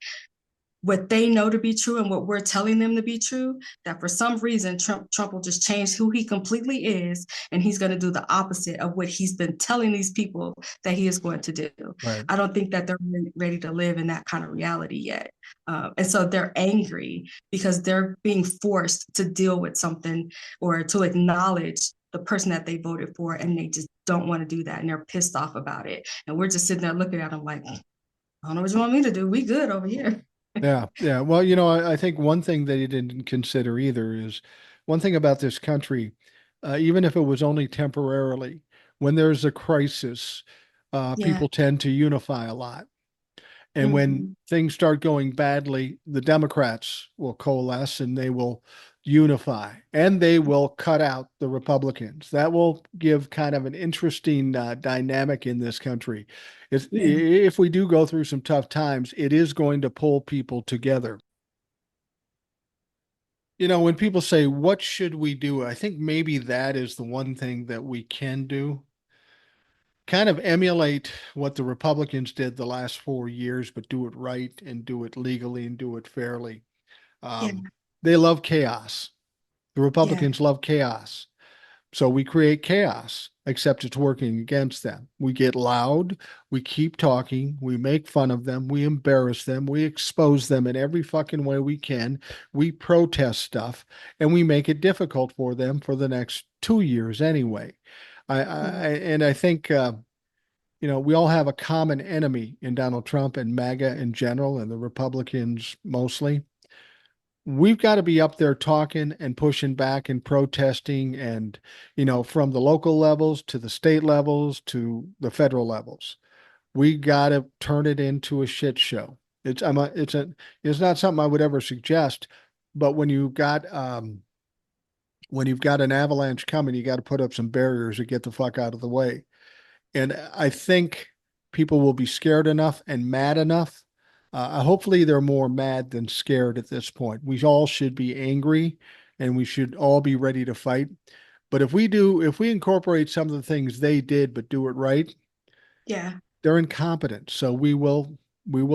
what they know to be true and what we're telling them to be true, that for some reason Trump will just change who he completely is, and he's going to do the opposite of what he's been telling these people that he is going to do. Right. I don't think that they're ready to live in that kind of reality yet. And so they're angry because they're being forced to deal with something or to acknowledge the person that they voted for, and they just don't want to do that, and they're pissed off about it. And we're just sitting there looking at them like, I don't know what you want me to do. We good over here. Yeah, yeah. Well, I think one thing they didn't consider either is one thing about this country, even if it was only temporarily, when there's a crisis, Yeah. people tend to unify a lot. And when Hmm. things start going badly, the Democrats will coalesce and they will unify and they will cut out the Republicans. That will give kind of an interesting dynamic in this country. Yeah. If we do go through some tough times, it is going to pull people together. When people say, what should we do? I think maybe that is the one thing that we can do. Kind of emulate what the Republicans did the last 4 years, but do it right and do it legally and do it fairly. Yeah. Um, they love chaos. The Yeah. Republicans love chaos. So we create chaos, except it's working against them. We get loud, we keep talking, we make fun of them, we embarrass them, we expose them in every fucking way we can. We protest stuff, and we make it difficult for them for the next 2 years anyway. I think we all have a common enemy in Donald Trump and MAGA in general, and the Republicans mostly. We've got to be up there talking and pushing back and protesting, and from the local levels to the state levels to the federal levels. We got to turn it into a shit show. It's not something I would ever suggest, but when you've got an avalanche coming, you got to put up some barriers to get the fuck out of the way. And I think people will be scared enough and mad enough. Hopefully, they're more mad than scared at this point. We all should be angry and we should all be ready to fight. But if we incorporate some of the things they did, but do it right, Yeah. they're incompetent. So we will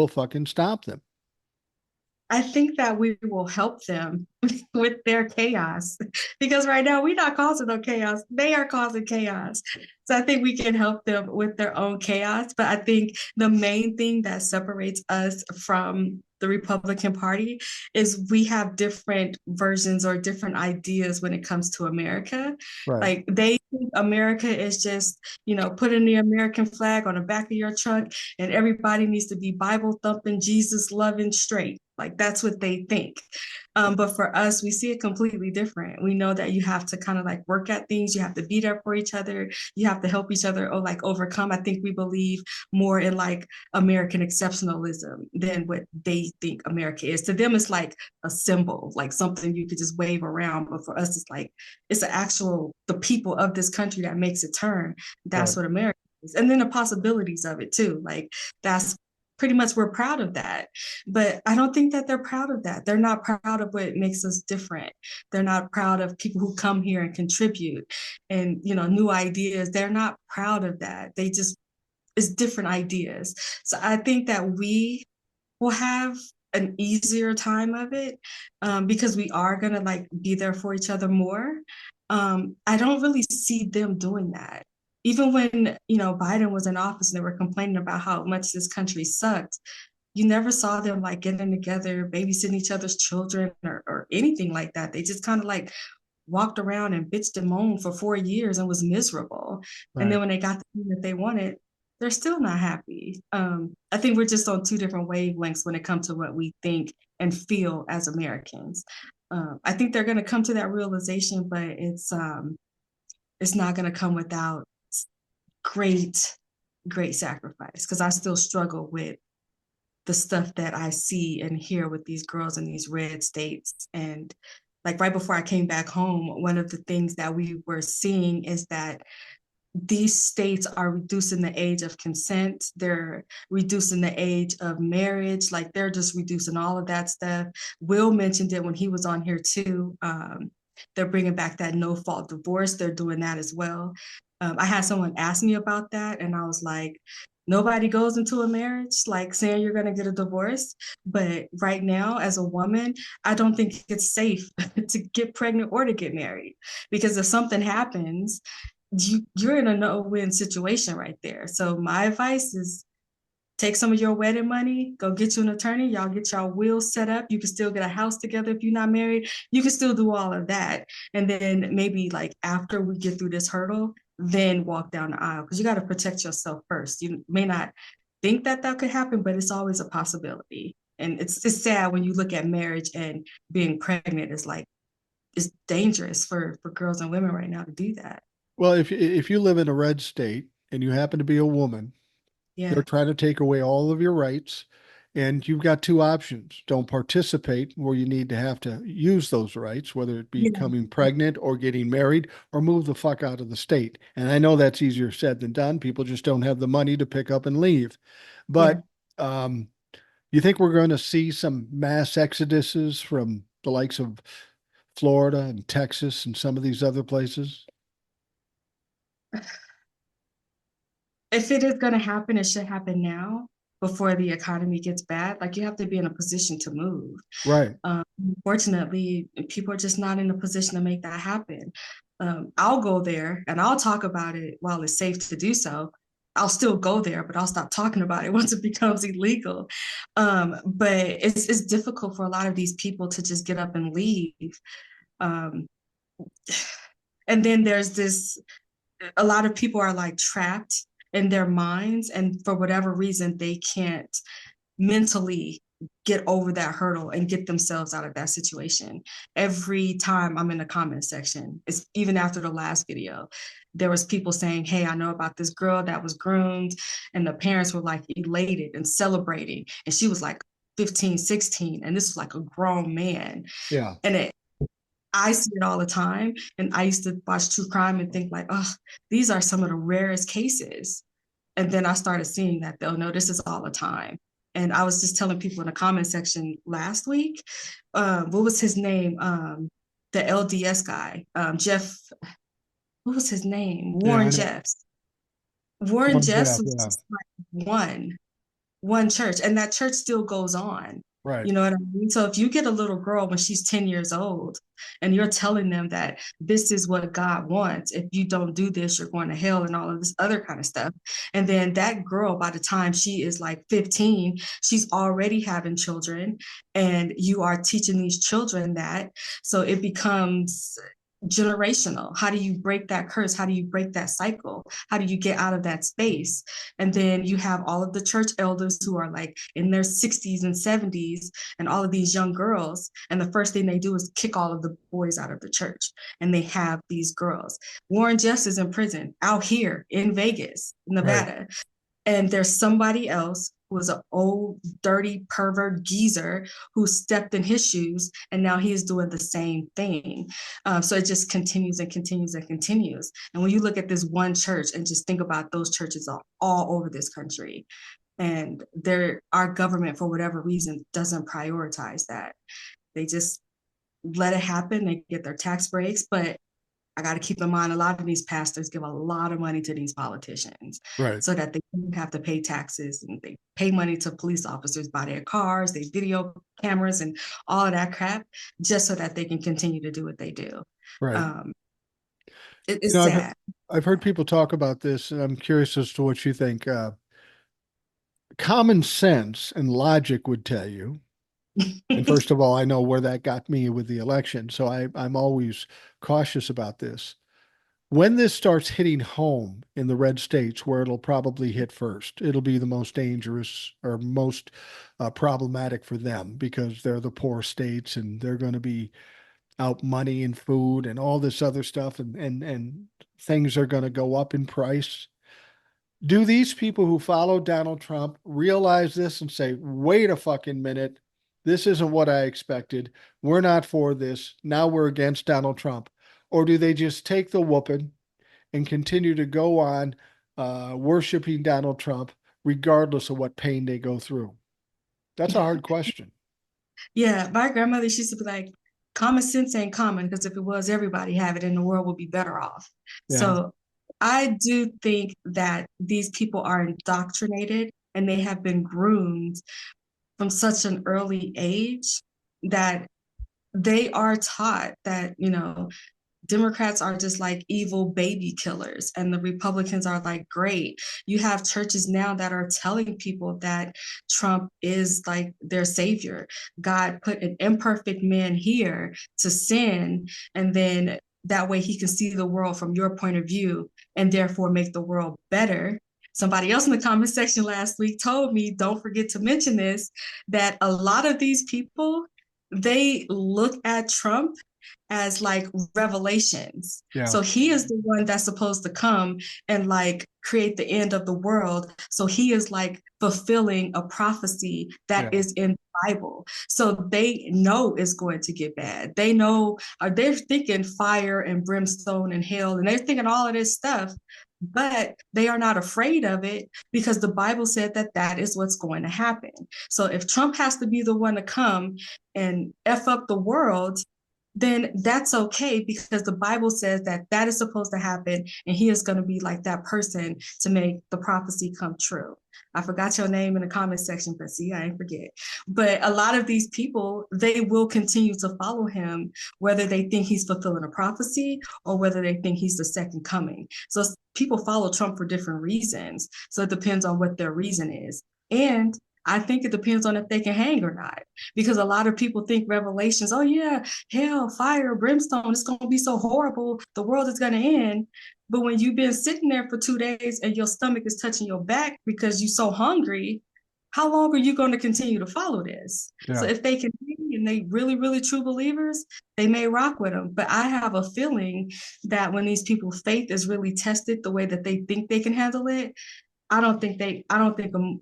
fucking stop them. I think that we will help them with their chaos because right now we're not causing no chaos. They are causing chaos. So I think we can help them with their own chaos. But I think the main thing that separates us from the Republican Party is we have different versions or different ideas when it comes to America. Right. Like they think America is just, putting the American flag on the back of your truck and everybody needs to be Bible thumping, Jesus loving straight. Like that's what they think. But for us, we see it completely different. We know that you have to kind of like work at things. You have to be there for each other. You have to help each other or like overcome. I think we believe more in like American exceptionalism than what they think America is. To them, it's like a symbol, like something you could just wave around. But for us, it's like it's the actual the people of this country that makes it turn. That's Right. what America is. And then the possibilities of it too. Like that's pretty much we're proud of that. But I don't think that they're proud of that. They're not proud of what makes us different. They're not proud of people who come here and contribute and new ideas. They're not proud of that. They just it's different ideas. So I think that we will have an easier time of it because we are gonna like be there for each other more. I don't really see them doing that. Even when Biden was in office and they were complaining about how much this country sucked, you never saw them like getting together, babysitting each other's children or anything like that. They just kind of like walked around and bitched and moaned for 4 years and was miserable. And then Right. when they got the thing that they wanted, they're still not happy. I think we're just on two different wavelengths when it comes to what we think and feel as Americans. I think they're going to come to that realization, but it's not going to come without great, great sacrifice. Because I still struggle with the stuff that I see and hear with these girls in these red states. And like right before I came back home, one of the things that we were seeing is that these states are reducing the age of consent. They're reducing the age of marriage. Like they're just reducing all of that stuff. Will mentioned it when he was on here too. They're bringing back that no fault divorce. They're doing that as well. I had someone ask me about that, and I was like, nobody goes into a marriage like saying you're going to get a divorce. But right now, as a woman, I don't think it's safe to get pregnant or to get married because if something happens, you're in a no-win situation right there. So my advice is take some of your wedding money, go get you an attorney, y'all get your will set up. You can still get a house together if you're not married. You can still do all of that. And then maybe like after we get through this hurdle, then walk down the aisle because you got to protect yourself first. You may not think that that could happen, but it's always a possibility. And it's sad when you look at marriage and being pregnant is like it's dangerous for girls and women right now to do that. Well, if you live in a red state and you happen to be a woman, they're Yeah, trying to take away all of your rights, and you've got two options. Don't participate where you need to have to use those rights, whether it be yeah, becoming pregnant or getting married, or move the fuck out of the state. And I know that's easier said than done. People just don't have the money to pick up and leave. yeah. But um, you think we're going to see some mass exoduses from the likes of Florida and Texas and some of these other places? If it is going to happen, it should happen now before the economy gets bad. Like you have to be in a position to move. Right. Unfortunately, people are just not in a position to make that happen. I'll go there and I'll talk about it while it's safe to do so. I'll still go there, but I'll stop talking about it once it becomes illegal. But it's difficult for a lot of these people to just get up and leave. Um, and then there's this a lot of people are like trapped in their minds, and for whatever reason, they can't mentally get over that hurdle and get themselves out of that situation. Every time I'm in the comment section, it's even after the last video, there was people saying, hey, I know about this girl that was groomed, and the parents were like elated and celebrating, and she was like 15, 16, and this was like a grown man. Yeah. And I see it all the time. And I used to watch true crime and think like, oh, these are some of the rarest cases. And then I started seeing that though, no, this is all the time. And I was just telling people in the comment section last week, what was his name? The LDS guy, Jeff, what was his name? Yeah, Warren I know. Jeffs. Warren One Jeffs Jeff. was Yeah. just like one church, and that church still goes on. Right. You know what I mean? So if you get a little girl when she's 10 years old and you're telling them that this is what God wants, if you don't do this, you're going to hell and all of this other kind of stuff. And then that girl, by the time she is like 15, she's already having children, and you are teaching these children that. So it becomes generational. How do you break that curse? How do you break that cycle? How do you get out of that space? And then you have all of the church elders who are like in their 60s and 70s, and all of these young girls. And the first thing they do is kick all of the boys out of the church. And they have these girls. Warren Jeffs is in prison out here in Vegas, Right. Nevada. And there's somebody else who was an old, dirty, pervert geezer who stepped in his shoes, and now he is doing the same thing. So it just continues and continues and continues. And when you look at this one church and just think about those churches all over this country, and our government, for whatever reason, doesn't prioritize that. They just let it happen. They get their tax breaks, but I got to keep in mind a lot of these pastors give a lot of money to these politicians Right. so that they don't have to pay taxes, and they pay money to police officers, buy their cars, they video cameras and all of that crap just so that they can continue to do what they do. Right. Um, You it's know, sad. I've heard people talk about this, and I'm curious as to what you think. Common sense and logic would tell you. And first of all, I know where that got me with the election, so I'm always cautious about this. When this starts hitting home in the red states, where it'll probably hit first, it'll be the most dangerous or most problematic for them because they're the poor states and they're going to be out money and food and all this other stuff, and things are going to go up in price. Do these people who follow Donald Trump realize this and say, wait a fucking minute, this isn't what I expected. We're not for this. Now we're against Donald Trump. Or do they just take the whooping and continue to go on worshiping Donald Trump, regardless of what pain they go through? That's a hard question. Yeah, my grandmother she used to be like, common sense ain't common because if it was, everybody have it and the world would be better off. Yeah. So I do think that these people are indoctrinated and they have been groomed from such an early age that they are taught that, Democrats are just like evil baby killers, and the Republicans are like great. You have churches now that are telling people that Trump is like their savior. God put an imperfect man here to sin, and then that way he can see the world from your point of view and therefore make the world better. somebody else in the comment section last week told me, don't forget to mention this, that a lot of these people, they look at Trump as like revelations. Yeah. So he is the one that's supposed to come and like create the end of the world. So he is like fulfilling a prophecy that Yeah. is in the Bible. So they know it's going to get bad. They know, or they're thinking fire and brimstone and hell, and they're thinking all of this stuff, but they are not afraid of it because the Bible said that that is what's going to happen. So if Trump has to be the one to come and F up the world, then that's okay because the Bible says that that is supposed to happen and he is going to be like that person to make the prophecy come true. I forgot your name in the comment section, but see, I ain't forget. But a lot of these people, they will continue to follow him, whether they think he's fulfilling a prophecy or whether they think he's the second coming. So people follow Trump for different reasons. So it depends on what their reason is. And I think it depends on if they can hang or not. Because a lot of people think revelations, oh yeah, hell, fire, brimstone, it's going to be so horrible. The world is going to end. But when you've been sitting there for 2 days and your stomach is touching your back because you're so hungry, how long are you going to continue to follow this? So Yeah. if they can and they really, really true believers, they may rock with them. But I have a feeling that when these people's faith is really tested the way that they think they can handle it, I don't think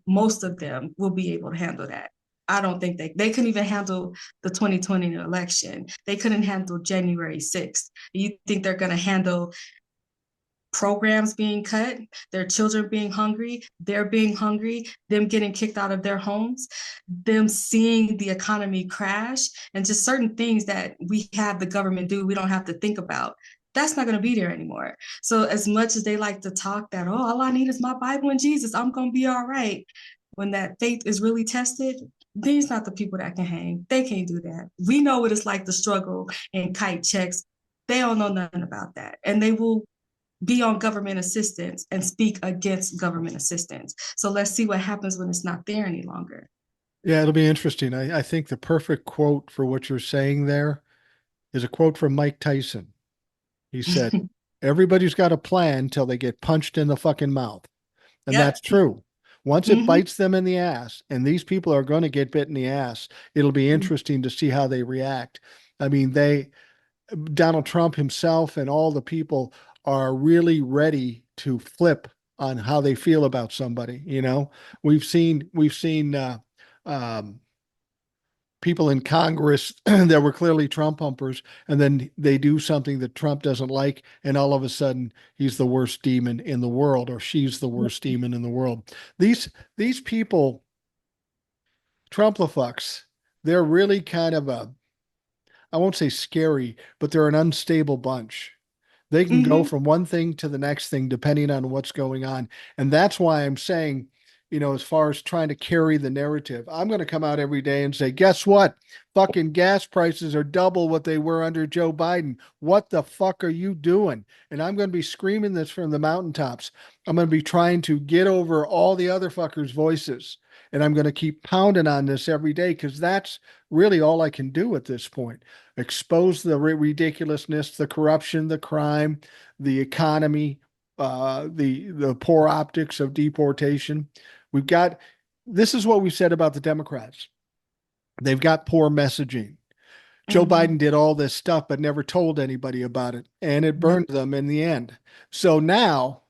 most of them will be able to handle that. I don't think they couldn't even handle the 2020 election. They couldn't handle January 6th. You think they're going to handle programs being cut, their children being hungry, they're being hungry, them getting kicked out of their homes, them seeing the economy crash, and just certain things that we have the government do, we don't have to think about. That's not going to be there anymore. So, as much as they like to talk that, oh, all I need is my Bible and Jesus, I'm going to be all right. When that faith is really tested, these not the people that can hang. They can't do that. We know what it's like to struggle and kite checks. They don't know nothing about that. And they will be on government assistance and speak against government assistance. So let's see what happens when it's not there any longer. Yeah, it'll be interesting. I think the perfect quote for what you're saying there is a quote from Mike Tyson. He said, everybody's got a plan till they get punched in the fucking mouth. And Yep. that's true. Once it Mm-hmm. bites them in the ass, and these people are going to get bit in the ass, it'll be interesting to see how they react. I mean, Donald Trump himself and all the people are really ready to flip on how they feel about somebody. You know, we've seen um, people in Congress that were clearly Trump humpers, and then they do something that Trump doesn't like, and all of a sudden he's the worst demon in the world, or she's the worst demon in the world. These people, Trumplafucks, they're really kind of I won't say scary, but they're an unstable bunch. They can go Mm-hmm. from one thing to the next thing depending on what's going on. And that's why I'm saying, as far as trying to carry the narrative, I'm going to come out every day and say, guess what? Fucking gas prices are double what they were under Joe Biden. What the fuck are you doing? And I'm going to be screaming this from the mountaintops. I'm going to be trying to get over all the other fuckers' voices. And I'm going to keep pounding on this every day because that's really all I can do at this point. Expose the ridiculousness, the corruption, the crime, the economy, the poor optics of deportation. We've got this is what we said about the Democrats. They've got poor messaging. Joe Mm-hmm. Biden did all this stuff, but never told anybody about it, and it Yep. burned them in the end. So now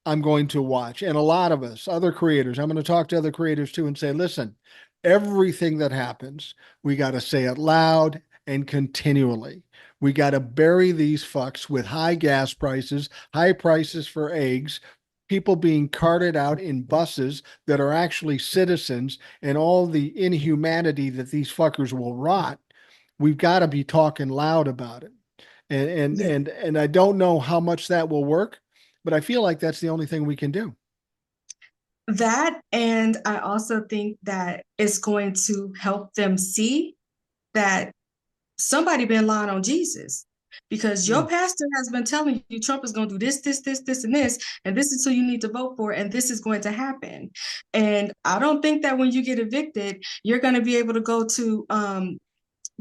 I'm going to watch. And a lot of us, other creators, I'm going to talk to other creators too and say, listen, everything that happens, we got to say it loud and continually. We got to bury these fucks with high gas prices, high prices for eggs, people being carted out in buses that are actually citizens, and all the inhumanity that these fuckers will rot. We've got to be talking loud about it. And and Yeah. and and I don't know how much that will work, but I feel like that's the only thing we can do. That, and I also think that it's going to help them see that somebody been lying on Jesus. Because your Mm. pastor has been telling you Trump is going to do this, and this is who you need to vote for, and this is going to happen. And I don't think that when you get evicted, you're going to be able to go to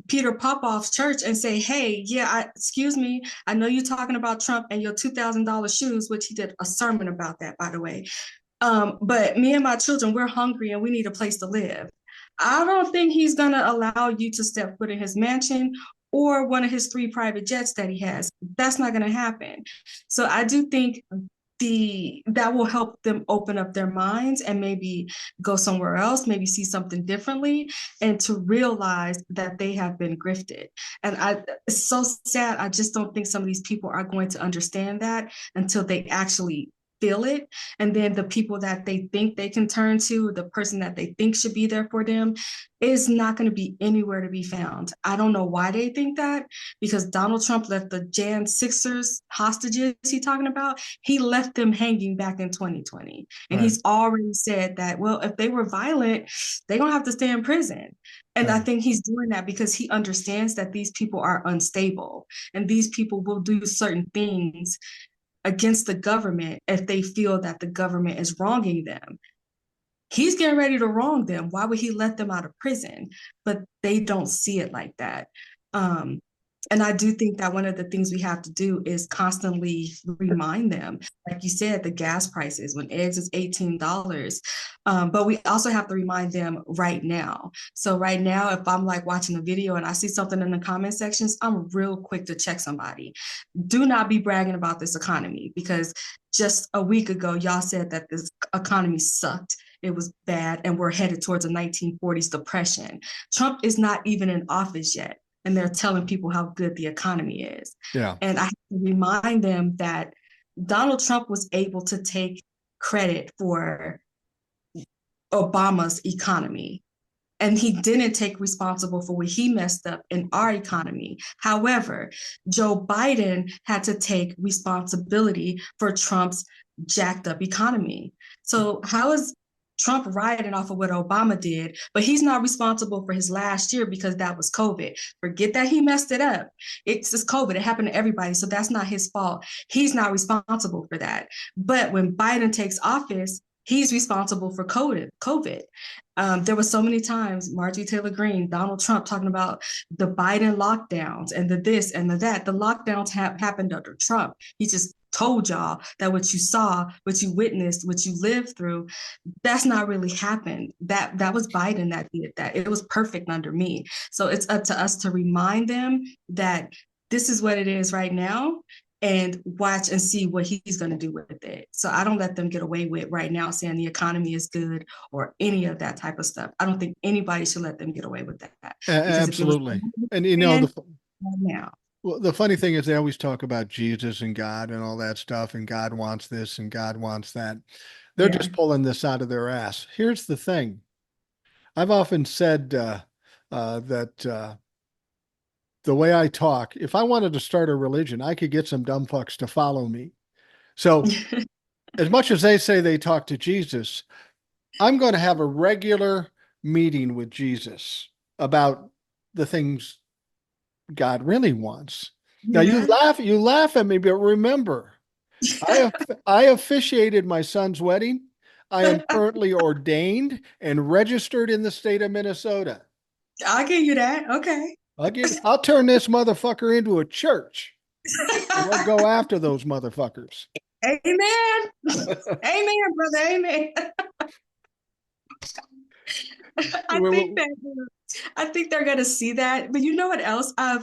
Peter Popoff's church and say, "Hey, yeah, excuse me, I know you're talking about Trump and your $2,000 shoes," which he did a sermon about that, by the way. But me and my children, we're hungry and we need a place to live. I don't think he's going to allow you to step foot in his mansion or one of his 3 private jets that he has. That's not going to happen. So I do think that will help them open up their minds and maybe go somewhere else, maybe see something differently, and to realize that they have been grifted. And it's so sad. I just don't think some of these people are going to understand that until they actually feel it. And then the people that they think they can turn to, the person that they think should be there for them, is not going to be anywhere to be found. I don't know why they think that, because Donald Trump left the Jan Sixers hostages he talking about, he left them hanging back in 2020. And Right. he's already said that, well, if they were violent, they're going to have to stay in prison. And I Right. think he's doing that because he understands that these people are unstable and these people will do certain things against the government if they feel that the government is wronging them. He's getting ready to wrong them. Why would he let them out of prison? But they don't see it like that. Um, and I do think that one of the things we have to do is constantly remind them, like you said, the gas prices when eggs is $18. But we also have to remind them right now. So right now, if I'm like watching a video and I see something in the comment sections, I'm real quick to check somebody. Do not be bragging about this economy, because just a week ago, y'all said that this economy sucked. It was bad, and we're headed towards a 1940s depression. Trump is not even in office yet, and they're telling people how good the economy is. Yeah. And I have to remind them that Donald Trump was able to take credit for Obama's economy. And he didn't take responsible for what he messed up in our economy. However, Joe Biden had to take responsibility for Trump's jacked up economy. So how is Trump riding off of what Obama did, but he's not responsible for his last year because that was COVID? Forget that he messed it up. It's just COVID. It happened to everybody. So that's not his fault. He's not responsible for that. But when Biden takes office, he's responsible for COVID. There were so many times Marjorie Taylor Greene, Donald Trump talking about the Biden lockdowns and the this and the that. The lockdowns happened under Trump. He just told y'all that what you saw, what you witnessed, what you lived through, that's not really happened. That was Biden that did that. It was perfect under me. So it's up to us to remind them that this is what it is right now, and watch and see what he's going to do with it. So I don't let them get away with right now saying the economy is good or any of that type of stuff. I don't think anybody should let them get away with that, because if it was Absolutely. And you know, right now. well, the funny thing is they always talk about Jesus and God and all that stuff, and God wants this and God wants that. They're Yeah. just pulling this out of their ass. Here's the thing. I've often said that the way I talk, if I wanted to start a religion, I could get some dumb fucks to follow me. So as much as they say they talk to Jesus, I'm going to have a regular meeting with Jesus about the things God really wants. Now Yeah. you laugh at me, but remember, I I officiated my son's wedding. I am currently ordained and registered in the state of Minnesota. I'll give you that. Okay. I'll turn this motherfucker into a church. We'll go after those motherfuckers. Amen. Amen, brother. Amen. I think that I think they're gonna see that. But you know what else? I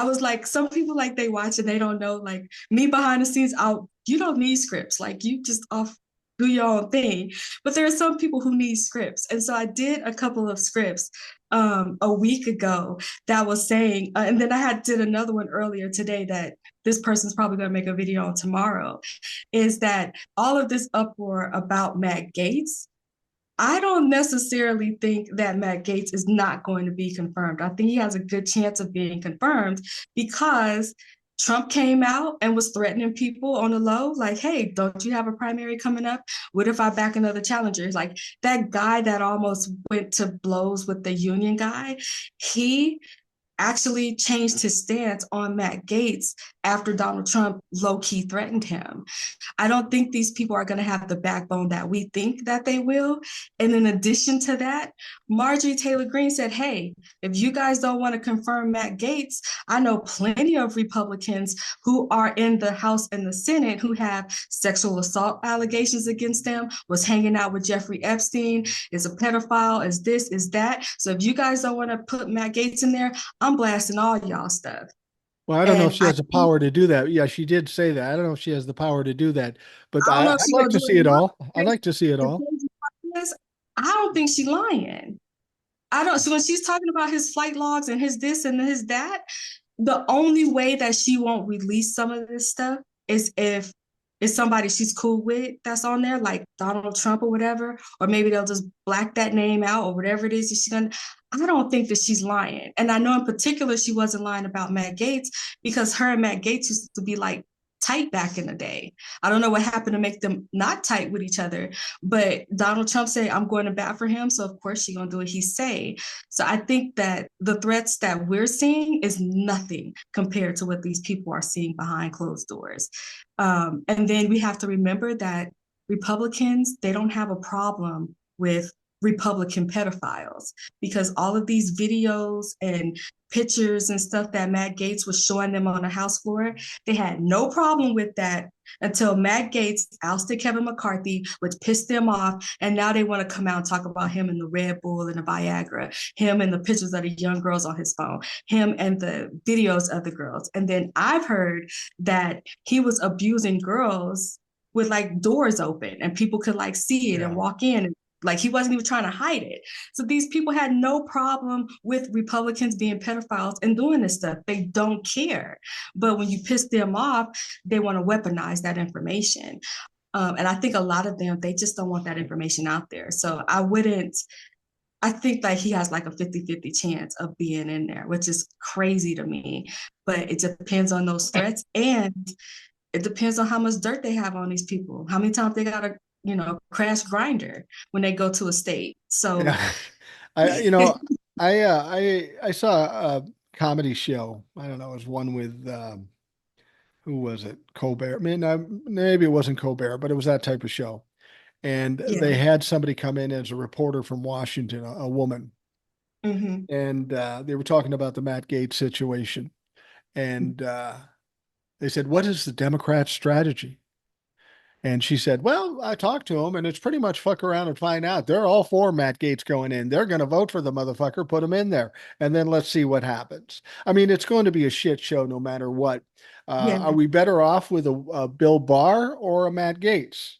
was like, some people like they watch and they don't know, like me behind the scenes, you don't need scripts. Like you just off do your own thing. But there are some people who need scripts. And so I did a couple of scripts a week ago that was saying, and then did another one earlier today that this person's probably going to make a video on tomorrow, is that all of this uproar about Matt Gaetz, I don't necessarily think that Matt Gaetz is not going to be confirmed. I think he has a good chance of being confirmed because Trump came out and was threatening people on the low, like, hey, don't you have a primary coming up? What if I back another challenger? Like that guy that almost went to blows with the union guy, he actually changed his stance on Matt Gaetz after Donald Trump low key threatened him. I don't think these people are going to have the backbone that we think that they will. And in addition to that, Marjorie Taylor Greene said, hey, if you guys don't want to confirm Matt Gaetz, I know plenty of Republicans who are in the House and the Senate who have sexual assault allegations against them, was hanging out with Jeffrey Epstein, is a pedophile, is this, is that. So if you guys don't want to put Matt Gaetz in there, I'm blasting all y'all stuff. Well, I don't know if And she has the power to do that. Yeah, she did say that. I don't know if she has the power to do that, but I don't know if I'd she's like gonna to do see it it now. all. I'd like to see it The all. crazy part is, I don't think she's lying. I don't. So when she's talking about his flight logs and his this and his that, the only way that she won't release some of this stuff is if it's somebody she's cool with that's on there, like Donald Trump or whatever, or maybe they'll just black that name out or whatever it is that she's gonna. I don't think that she's lying, and I know in particular she wasn't lying about Matt Gaetz because her and Matt Gaetz used to be like tight back in the day. I don't know what happened to make them not tight with each other, but Donald Trump said, I'm going to bat for him. So of course she's going to do what he say. So I think that the threats that we're seeing is nothing compared to what these people are seeing behind closed doors. And then we have to remember that Republicans, they don't have a problem with Republican pedophiles because all of these videos and pictures and stuff that Matt Gaetz was showing them on the House floor, they had no problem with that until Matt Gaetz ousted Kevin McCarthy, which pissed them off. And now they want to come out and talk about him and the Red Bull and the Viagra, him and the pictures of the young girls on his phone, him and the videos of the girls. And then I've heard that he was abusing girls with like doors open and people could like see it and Yeah. walk in. Like he wasn't even trying to hide it. So these people had no problem with Republicans being pedophiles and doing this stuff. They don't care. But when you piss them off, they want to weaponize that information. And I think a lot of them, they just don't want that information out there. So I think like he has like a 50-50 chance of being in there, which is crazy to me. But it depends on those threats and it depends on how much dirt they have on these people, how many times they got to, crash grinder when they go to a state. So Yeah. I, you know, I saw a comedy show. I don't know, it was one with who was it? Colbert. I mean, maybe it wasn't Colbert, but it was that type of show. And they yeah. had somebody come in as a reporter from Washington, a woman, Mm-hmm. and they were talking about the Matt Gaetz situation. And they said, "What is the Democrats' strategy?" And she said, "Well, I talked to them, and it's pretty much fuck around and find out. They're all for Matt Gaetz going in. They're going to vote for the motherfucker, put him in there, and then let's see what happens." I mean, it's going to be a shit show no matter what. Are Yeah. we better off with a Bill Barr or a Matt Gaetz?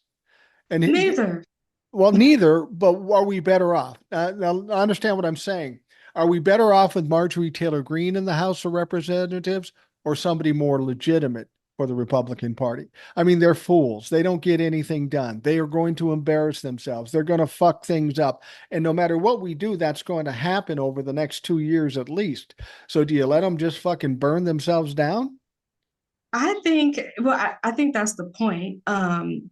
And Neither. well, neither, but are we better off? Now, understand what I'm saying. Are we better off with Marjorie Taylor Greene in the House of Representatives or somebody more legitimate for the Republican Party? I mean, they're fools. They don't get anything done. They are going to embarrass themselves. They're going to fuck things up. And no matter what we do, that's going to happen over the next 2 years at least. So do you let them just fucking burn themselves down? I think that's the point,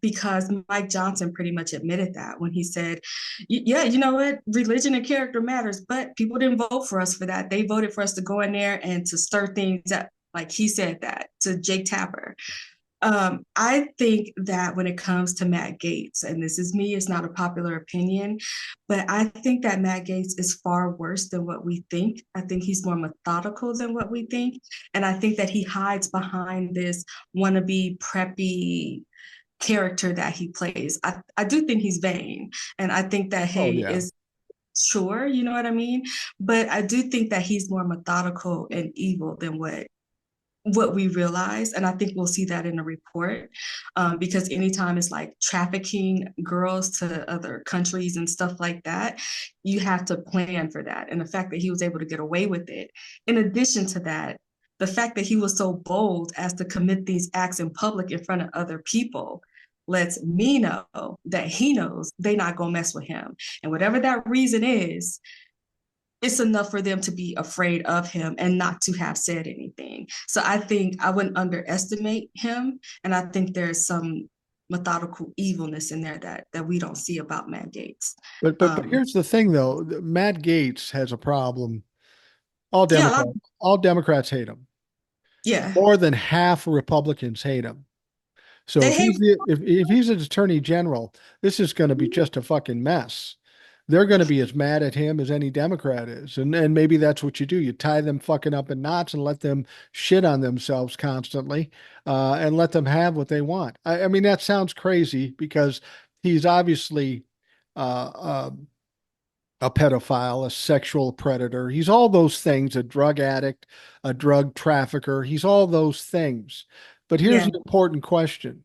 because Mike Johnson pretty much admitted that when he said, yeah, you know what, religion and character matters, but people didn't vote for us for that. They voted for us to go in there and to stir things up. Like he said that to Jake Tapper. I think that when it comes to Matt Gaetz, and this is me, it's not a popular opinion, but I think that Matt Gaetz is far worse than what we think. I think he's more methodical than what we think. And I think that he hides behind this wannabe preppy character that he plays. I do think he's vain. And I think that, Oh, hey, yeah. is sure, you know what I mean? But I do think that he's more methodical and evil than what we realize. And I think we'll see that in the report, because anytime it's like trafficking girls to other countries and stuff like that, you have to plan for that. And the fact that he was able to get away with it. In addition to that, the fact that he was so bold as to commit these acts in public in front of other people lets me know that he knows they're not going to mess with him. And whatever that reason is, it's enough for them to be afraid of him and not to have said anything. So I think I wouldn't underestimate him. And I think there's some methodical evilness in there that we don't see about Matt Gaetz. But Um, here's the thing though, Matt Gaetz has a problem. All Yeah, a lot. Democrats hate him. Yeah, More than half Republicans hate him. So they hate. if he's an attorney general, this is going to be just a fucking mess. They're going to be as mad at him as any Democrat is. And maybe that's what you do. You tie them fucking up in knots and let them shit on themselves constantly, and let them have what they want. I mean, that sounds crazy because he's obviously uh, uh, a pedophile, a sexual predator. He's all those things, a drug addict, a drug trafficker. He's all those things. But here's Yeah, an important question.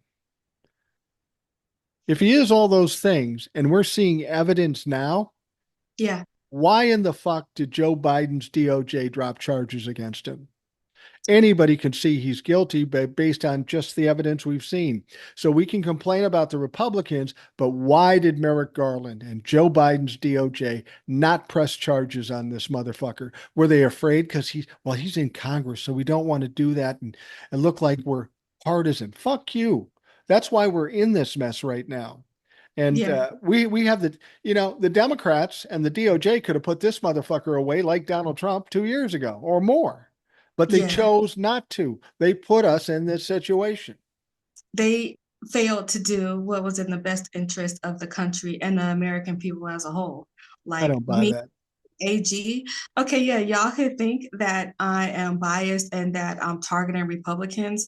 If he is all those things and we're seeing evidence now, yeah, why in the fuck did Joe Biden's DOJ drop charges against him? Anybody can see he's guilty based on just the evidence we've seen. So we can complain about the Republicans, but why did Merrick Garland and Joe Biden's DOJ not press charges on this motherfucker? Were they afraid because he's in Congress, so we don't want to do that and look like we're partisan? Fuck you. That's why we're in this mess right now. And yeah, we have the Democrats and the DOJ could have put this motherfucker away like Donald Trump 2 years ago or more, but they yeah. chose not to. They put us in this situation. They failed to do what was in the best interest of the country and the American people as a whole. I Like don't buy me, that. AG. Okay, yeah, y'all could think that I am biased and that I'm targeting Republicans.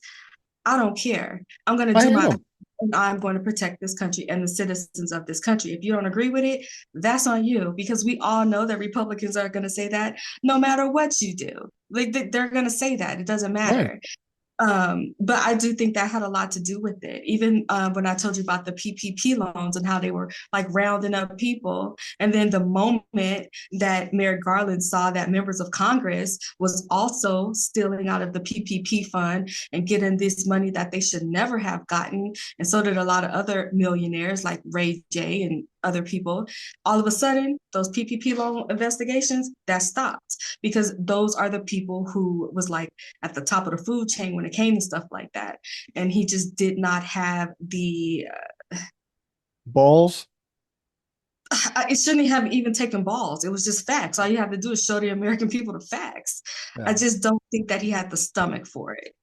I don't care. I'm going to I do my am. and I'm going to protect this country and the citizens of this country. If you don't agree with it, that's on you because we all know that Republicans are going to say that no matter what you do. Like they're going to say that. It doesn't Right. matter. But I do think that had a lot to do with it. Even when I told you about the PPP loans and how they were like rounding up people. And then the moment that Merrick Garland saw that members of Congress was also stealing out of the PPP fund and getting this money that they should never have gotten. And so did a lot of other millionaires like Ray J and other people. All of a sudden, those PPP loan investigations, that stopped because those are the people who was like at the top of the food chain when it came to stuff like that. And he just did not have the, Balls. it shouldn't have even taken balls. It was just facts. All you have to do is show the American people the facts. I Yeah. just don't think that he had the stomach for it.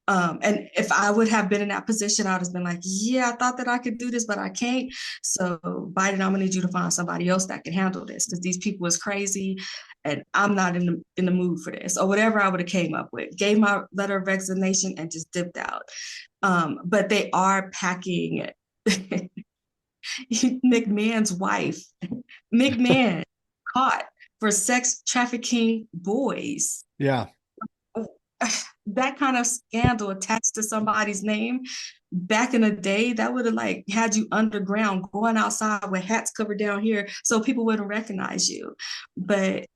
And if I would have been in that position, I would have been like, yeah, I thought that I could do this, but I can't. So Biden, I'm gonna need you to find somebody else that can handle this because these people is crazy and I'm not in the mood for this or whatever I would have came up with. Gave my letter of resignation and just dipped out. But they are packing McMahon's wife, McMahon caught for sex trafficking boys. Yeah. That kind of scandal attached to somebody's name back in the day, that would have like had you underground going outside with hats covered down here so people wouldn't recognize you. But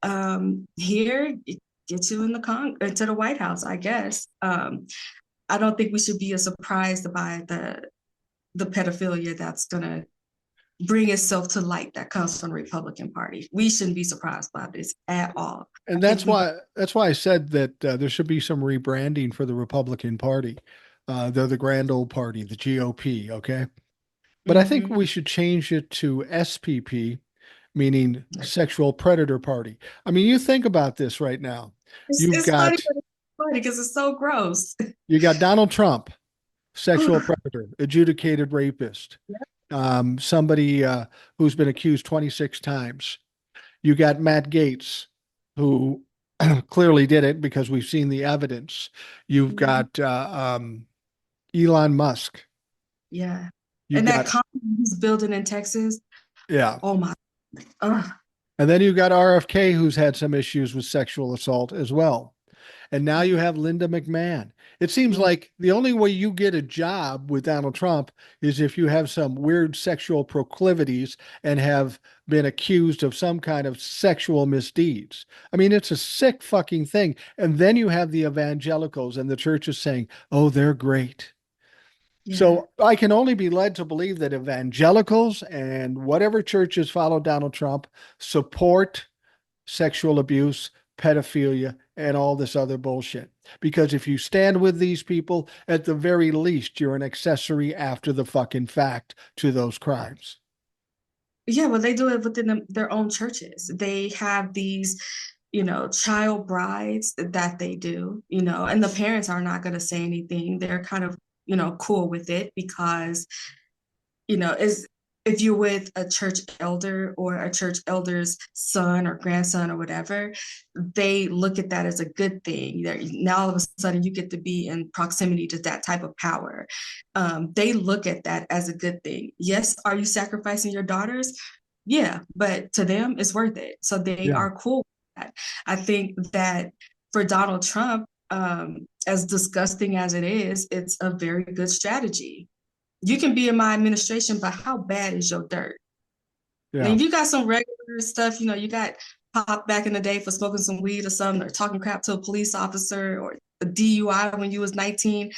here, it gets you in into the White House, I guess. I don't think we should be surprised by the pedophilia that's gonna bring itself to light that comes from the Republican Party. We shouldn't be surprised by this at all. And I think we that's why I said that there should be some rebranding for the Republican Party. They're the grand old party, the GOP. Okay. But I think mm-hmm. we should change it to SPP, meaning Sexual Predator Party. I mean, you think about this right now. You've It's funny, got but it's funny because it's so gross. you got Donald Trump, sexual predator, adjudicated rapist, somebody who's been accused 26 times. You got Matt Gaetz, who clearly did it because we've seen the evidence. You've Mhm. got Elon Musk. Yeah. You've And that got company he's building in Texas, yeah. oh my, uh, And then you've got RFK, who's had some issues with sexual assault as well. And now you have Linda McMahon. It seems like the only way you get a job with Donald Trump is if you have some weird sexual proclivities and have been accused of some kind of sexual misdeeds. I mean, it's a sick fucking thing. And then you have the evangelicals and the churches saying, oh, they're great. yeah. So I can only be led to believe that evangelicals and whatever churches follow Donald Trump support sexual abuse, pedophilia, and all this other bullshit. Because if you stand with these people, at the very least, you're an accessory after the fucking fact to those crimes. Yeah, well, they do it within their own churches. They have these. child brides that they do, and the parents are not going to say anything. They're kind of, cool with it because, is if you're with a church elder or a church elder's son or grandson or whatever, they look at that as a good thing. Now all of a sudden you get to be in proximity to that type of power. They look at that as a good thing. Yes, are you sacrificing your daughters? Yeah, but to them, it's worth it. So they Yeah. are cool with that. I think that for Donald Trump, as disgusting as it is, it's a very good strategy. You can be in my administration, but how bad is your dirt? Now, Yeah. if you got some regular stuff, you got popped back in the day for smoking some weed or something, or talking crap to a police officer, or a DUI when you was 19,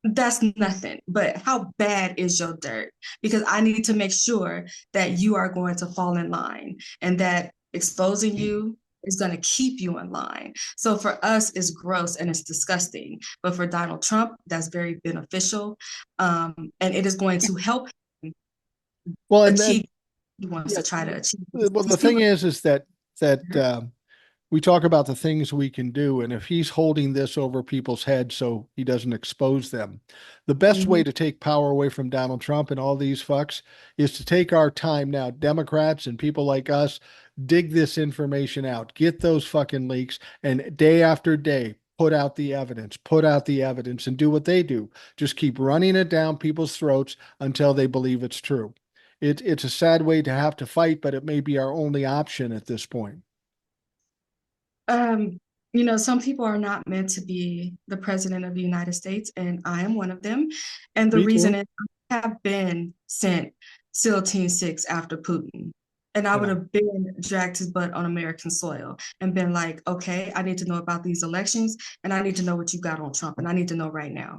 that's nothing. But how bad is your dirt? Because I need to make sure that you are going to fall in line and that exposing you is going to keep you in line. So for us, it's gross and it's disgusting. But for Donald Trump, that's very beneficial. And it is going to help him Well, and achieve then, what he wants yeah. to try to achieve. Well, the These people thing is that we talk about the things we can do, and if he's holding this over people's heads so he doesn't expose them, the best way Mhm. to take power away from Donald Trump and all these fucks is to take our time now. Democrats and people like us dig this information out, get those fucking leaks, and day after day, put out the evidence, and do what they do. Just keep running it down people's throats until they believe it's true. It's a sad way to have to fight, but it may be our only option at this point. Um, some people are not meant to be the president of the United States, and I am one of them. And the Me reason too. is I have been sent SEAL Team 6 after Putin. And I would Yeah. have been dragged his butt on American soil and been like, okay, I need to know about these elections and I need to know what you got on Trump and I need to know right now.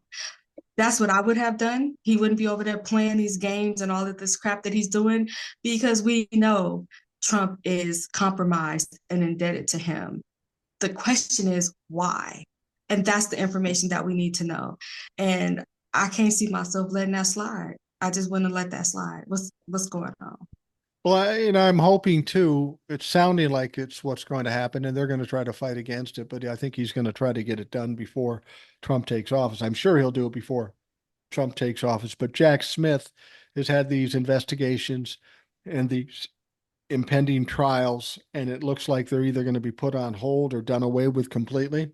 That's what I would have done. He wouldn't be over there playing these games and all of this crap that he's doing because we know Trump is compromised and indebted to him. The question is why? And that's the information that we need to know. And I can't see myself letting that slide. I just wouldn't let that slide. What's going on? Well, I'm hoping too. It's sounding like it's what's going to happen, and they're going to try to fight against it. But I think he's going to try to get it done before Trump takes office. I'm sure he'll do it before Trump takes office. But Jack Smith has had these investigations and these impending trials, and it looks like they're either going to be put on hold or done away with completely.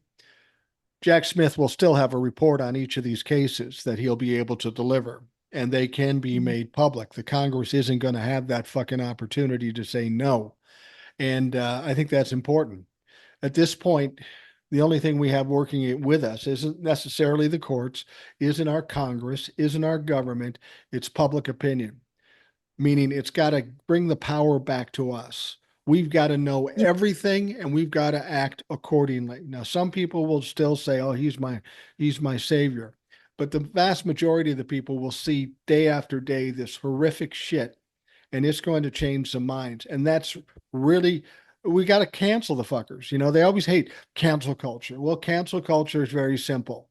Jack Smith will still have a report on each of these cases that he'll be able to deliver, and they can be made public. The Congress isn't going to have that fucking opportunity to say no. And I think that's important. At this point, the only thing we have working with us isn't necessarily the courts, isn't our Congress, isn't our government, it's public opinion, meaning it's got to bring the power back to us. We've got to know everything and we've got to act accordingly. Now, some people will still say, "Oh, he's my savior." But the vast majority of the people will see day after day this horrific shit and it's going to change some minds. And that's really, we got to cancel the fuckers. They always hate cancel culture. Well, cancel culture is very simple.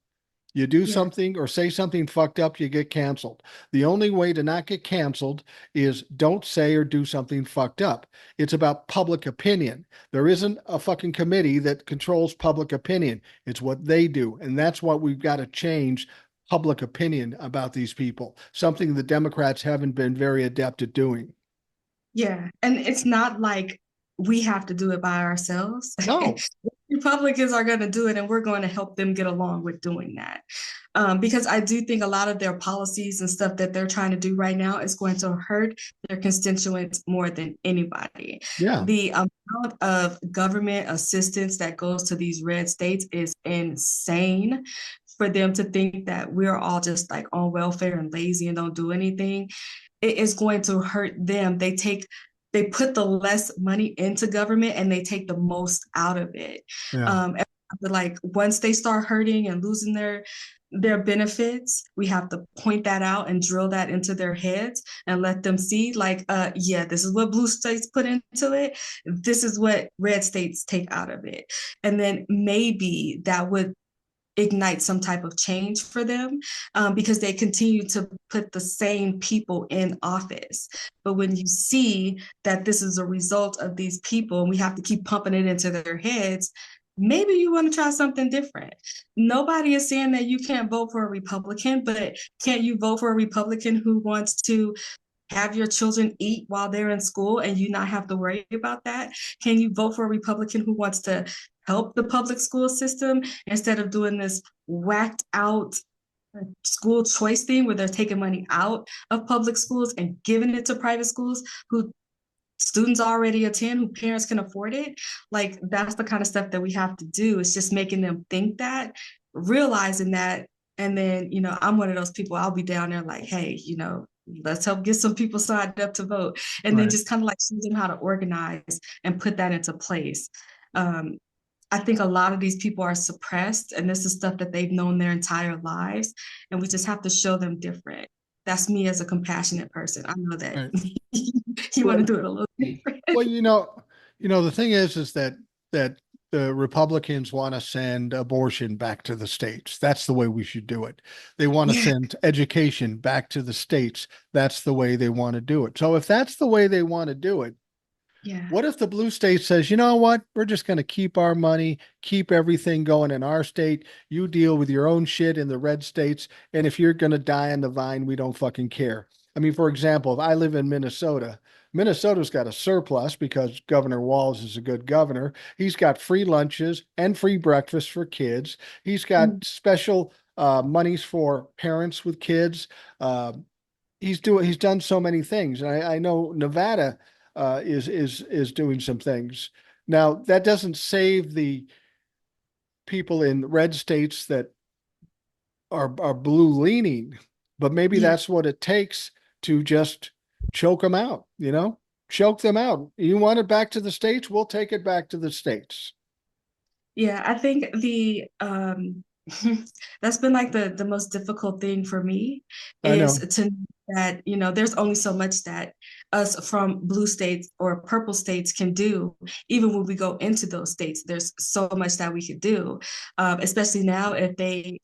You do Yeah. something or say something fucked up, you get canceled. The only way to not get canceled is don't say or do something fucked up. It's about public opinion. There isn't a fucking committee that controls public opinion. It's what they do. And that's what we've got to change public opinion about these people, something the Democrats haven't been very adept at doing. Yeah. And it's not like we have to do it by ourselves. No. Republicans are going to do it, and we're going to help them get along with doing that. Because I do think a lot of their policies and stuff that they're trying to do right now is going to hurt their constituents more than anybody. Yeah. The amount of government assistance that goes to these red states is insane. For them to think that we're all just like on welfare and lazy and don't do anything, it is going to hurt them. They put the less money into government and they take the most out of it. Yeah. Like once they start hurting and losing their benefits, we have to point that out and drill that into their heads and let them see like yeah, this is what blue states put into it, this is what red states take out of it. And then maybe that would ignite some type of change for them, because they continue to put the same people in office. But when you see that this is a result of these people and we have to keep pumping it into their heads, maybe you want to try something different. Nobody is saying that you can't vote for a Republican, but can't you vote for a Republican who wants to have your children eat while they're in school and you not have to worry about that? Can you vote for a Republican who wants to help the public school system instead of doing this whacked out school choice thing where they're taking money out of public schools and giving it to private schools who students already attend, who parents can afford it? Like, that's the kind of stuff that we have to do. It's just making them think that, realizing that. And then, I'm one of those people, I'll be down there like, hey, let's help get some people signed up to vote. And then Right. just kind of like show them how to organize and put that into place. Um, I think a lot of these people are suppressed, and this is stuff that they've known their entire lives, and we just have to show them different. That's me as a compassionate person. I know that Right. you want to Well, do it a little different. well, the thing is that the Republicans want to send abortion back to the states. That's the way we should do it. They want to Yeah, send education back to the states. That's the way they want to do it. So if that's the way they want to do it, yeah, what if the blue state says, you know what? We're just going to keep our money, keep everything going in our state. You deal with your own shit in the red states. And if you're going to die on the vine, we don't fucking care. I mean, for example, if I live in Minnesota, Minnesota's got a surplus because Governor Walz is a good governor. He's got free lunches and free breakfast for kids. He's got mm, special monies for parents with kids. Uh, he's done so many things. And I know Nevada is doing some things. Now that doesn't save the people in red states that are blue leaning, but maybe yeah. that's what it takes to just choke them out, choke them out. You want it back to the states? We'll take it back to the states. Yeah, I think the that's been like the most difficult thing for me, I is know. to know that, there's only so much that us from blue states or purple states can do. Even when we go into those states, there's so much that we could do. Especially now, if they,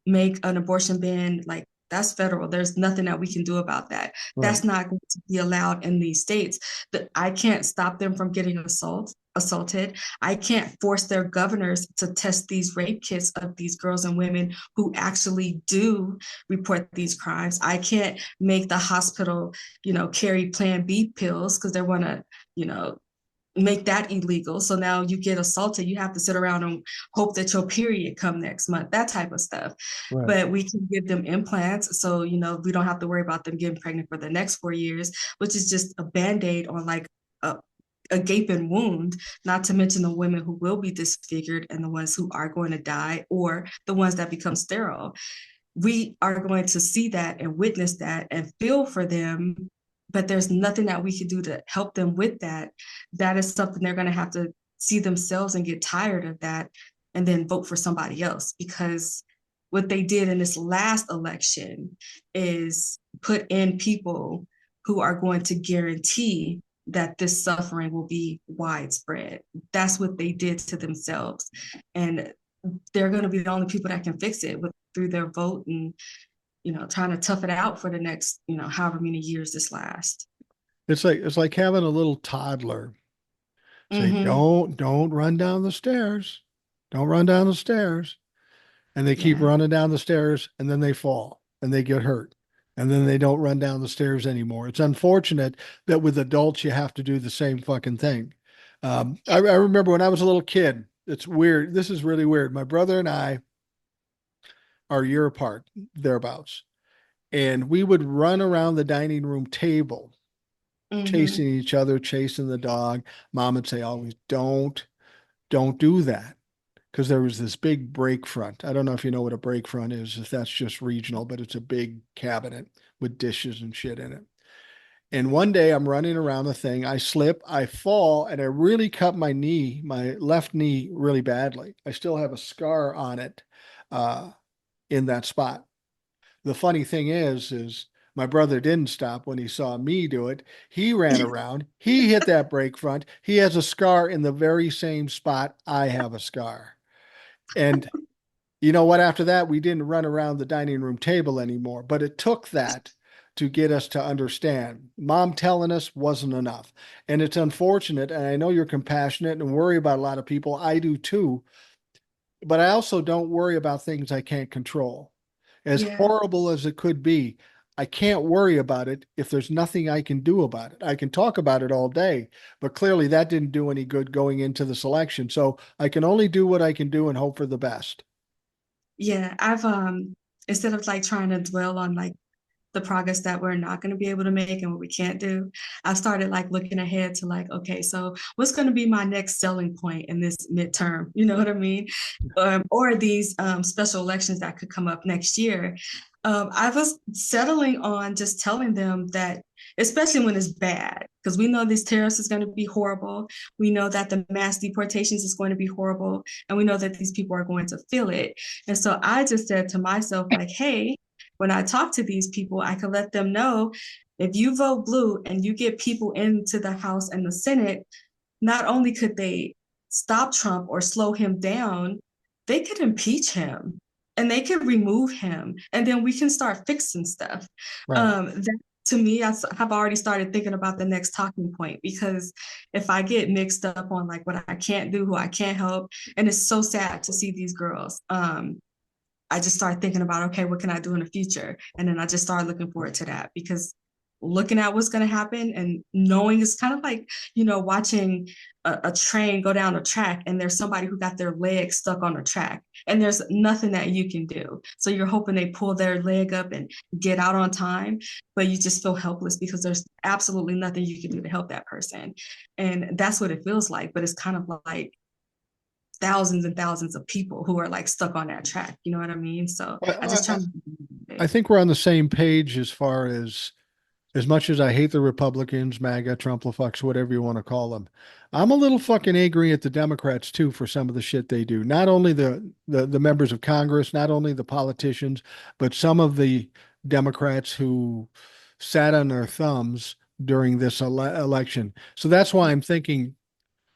make an abortion ban, like, that's federal. There's nothing that we can do about that. Right. That's not going to be allowed in these states. That I can't stop them from getting assaulted. I can't force their governors to test these rape kits of these girls and women who actually do report these crimes. I can't make the hospital, carry Plan B pills because they want to, make that illegal. So now you get assaulted, you have to sit around and hope that your period come next month, that type of stuff. Right. But we can give them implants, so we don't have to worry about them getting pregnant for the next 4 years, which is just a band-aid on like a a gaping wound, not to mention the women who will be disfigured and the ones who are going to die or the ones that become sterile. We are going to see that and witness that and feel for them, but there's nothing that we can do to help them with that. That is something they're going to have to see themselves and get tired of that and then vote for somebody else, because what they did in this last election is put in people who are going to guarantee that this suffering will be widespread. That's what they did to themselves. And they're going to be the only people that can fix it through their vote and, trying to tough it out for the next, however many years this lasts. It's like having a little toddler say, Mm-hmm. don't run down the stairs. Don't run down the stairs. And they keep Yeah. running down the stairs and then they fall and they get hurt. And then they don't run down the stairs anymore. It's unfortunate that with adults, you have to do the same fucking thing. I remember when I was a little kid, it's weird. This is really weird. My brother and I are a year apart, thereabouts. And we would run around the dining room table, Mm-hmm. chasing each other, chasing the dog. Mom would say always, don't do that. Because there was this big break front. I don't know if you know what a break front is, if that's just regional, but it's a big cabinet with dishes and shit in it. And one day I'm running around the thing, I slip, I fall, and I really cut my knee, my left knee, really badly. I still have a scar on it uh, in that spot. The funny thing is my brother didn't stop when he saw me do it. He ran around, he hit that break front. He has a scar in the very same spot I have a scar. And You know what? After that, we didn't run around the dining room table anymore, but it took that to get us to understand. Mom telling us wasn't enough. And it's unfortunate. And I know you're compassionate and worry about a lot of people. I do too. But I also don't worry about things I can't control. As Yeah. horrible as it could be, I can't worry about it if there's nothing I can do about it. I can talk about it all day, but clearly that didn't do any good going into the selection. So I can only do what I can do and hope for the best. Yeah, I've instead of like trying to dwell on like the progress that we're not going to be able to make and what we can't do, I started like looking ahead to like, okay, so what's going to be my next selling point in this midterm? You know what I mean? Or these special elections that could come up next year. I was settling on just telling them that, especially when it's bad, because we know this terrorist is going to be horrible. We know that the mass deportations is going to be horrible. And we know that these people are going to feel it. And so I just said to myself, like, hey, when I talk to these people, I can let them know if you vote blue and you get people into the House and the Senate, not only could they stop Trump or slow him down, they could impeach him and they could remove him. And then we can start fixing stuff. Right. That to me, I have already started thinking about the next talking point because if I get mixed up on like what I can't do, who I can't help, and it's so sad to see these girls. I just started thinking about, okay, what can I do in the future? And then I just started looking forward to that because looking at what's going to happen and knowing it's kind of like, watching a train go down a track and there's somebody who got their leg stuck on the track and there's nothing that you can do. So you're hoping they pull their leg up and get out on time, but you just feel helpless because there's absolutely nothing you can do to help that person. And that's what it feels like. But it's kind of like, thousands and thousands of people who are like stuck on that track. You know what I mean? So I, I just try I, to. I think we're on the same page as much as I hate the Republicans, MAGA, Trumplafucks, whatever you want to call them. I'm a little fucking angry at the Democrats too for some of the shit they do. Not only the members of Congress, not only the politicians, but some of the Democrats who sat on their thumbs during this election. So that's why I'm thinking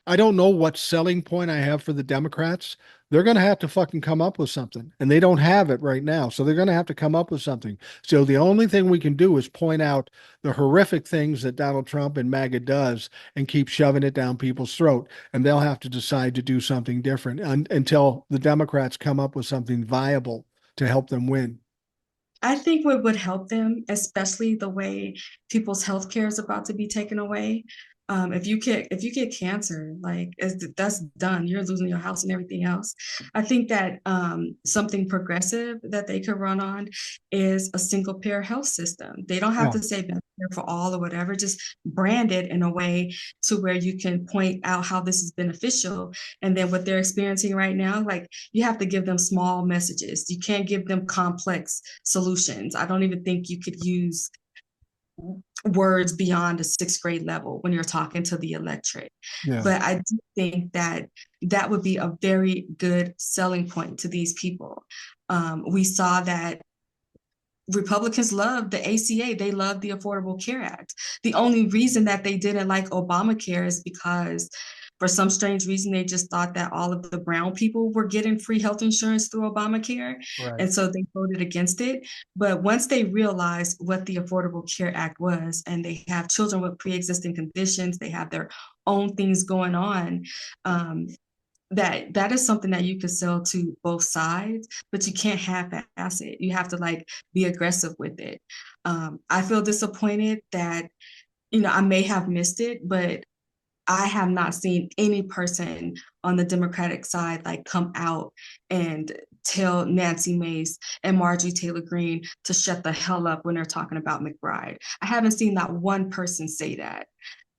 I don't know what selling point I have for the Democrats. They're going to have to fucking come up with something, and they don't have it right now. So they're going to have to come up with something. So the only thing we can do is point out the horrific things that Donald Trump and MAGA does and keep shoving it down people's throat. And they'll have to decide to do something different until the Democrats come up with something viable to help them win. I think what would help them, especially the way people's health care is about to be taken away. If you get cancer, like that's done. You're losing your house and everything else. I think that something progressive that they could run on is a single payer health system. They don't have Yeah. to say Medicare for all or whatever. Just brand it in a way to where you can point out how this is beneficial. And then what they're experiencing right now, like you have to give them small messages. You can't give them complex solutions. I don't even think you could use words beyond a sixth grade level when you're talking to the electorate. Yeah. But I do think that that would be a very good selling point to these people. We saw that Republicans loved the ACA. They loved the Affordable Care Act. The only reason that they didn't like Obamacare is because, for some strange reason, they just thought that all of the brown people were getting free health insurance through Obamacare. Right. And so they voted against it. But once they realized what the Affordable Care Act was, and they have children with pre existing conditions, they have their own things going on. Um, that is something that you could sell to both sides, but you can't half-ass it. You have to like be aggressive with it. I feel disappointed that I may have missed it, but I have not seen any person on the Democratic side like come out and tell Nancy Mace and Marjorie Taylor Greene to shut the hell up when they're talking about McBride. I haven't seen that one person say that.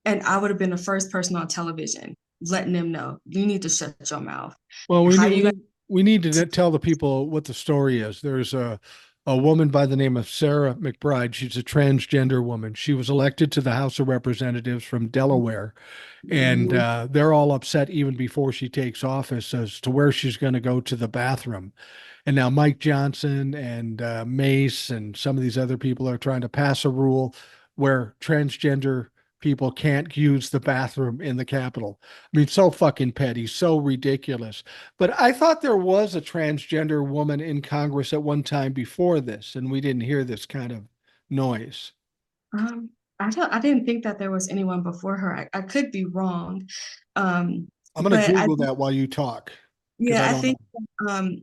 And I would have been the first person on television letting them know you need to shut your mouth. Well, we How are need you going we need to? to tell the people what the story is. There's a woman by the name of Sarah McBride. She's a transgender woman. She was elected to the House of Representatives from Delaware, and they're all upset even before she takes office as to where she's going to go to the bathroom. And now Mike Johnson and Mace and some of these other people are trying to pass a rule where transgender people can't use the bathroom in the Capitol. I mean, so fucking petty, so ridiculous. But I thought there was a transgender woman in Congress at one time before this, and we didn't hear this kind of noise. Um, I didn't think that there was anyone before her. I could be wrong. I'm going to But I Google that while you talk because Yeah, I I don't know. think um,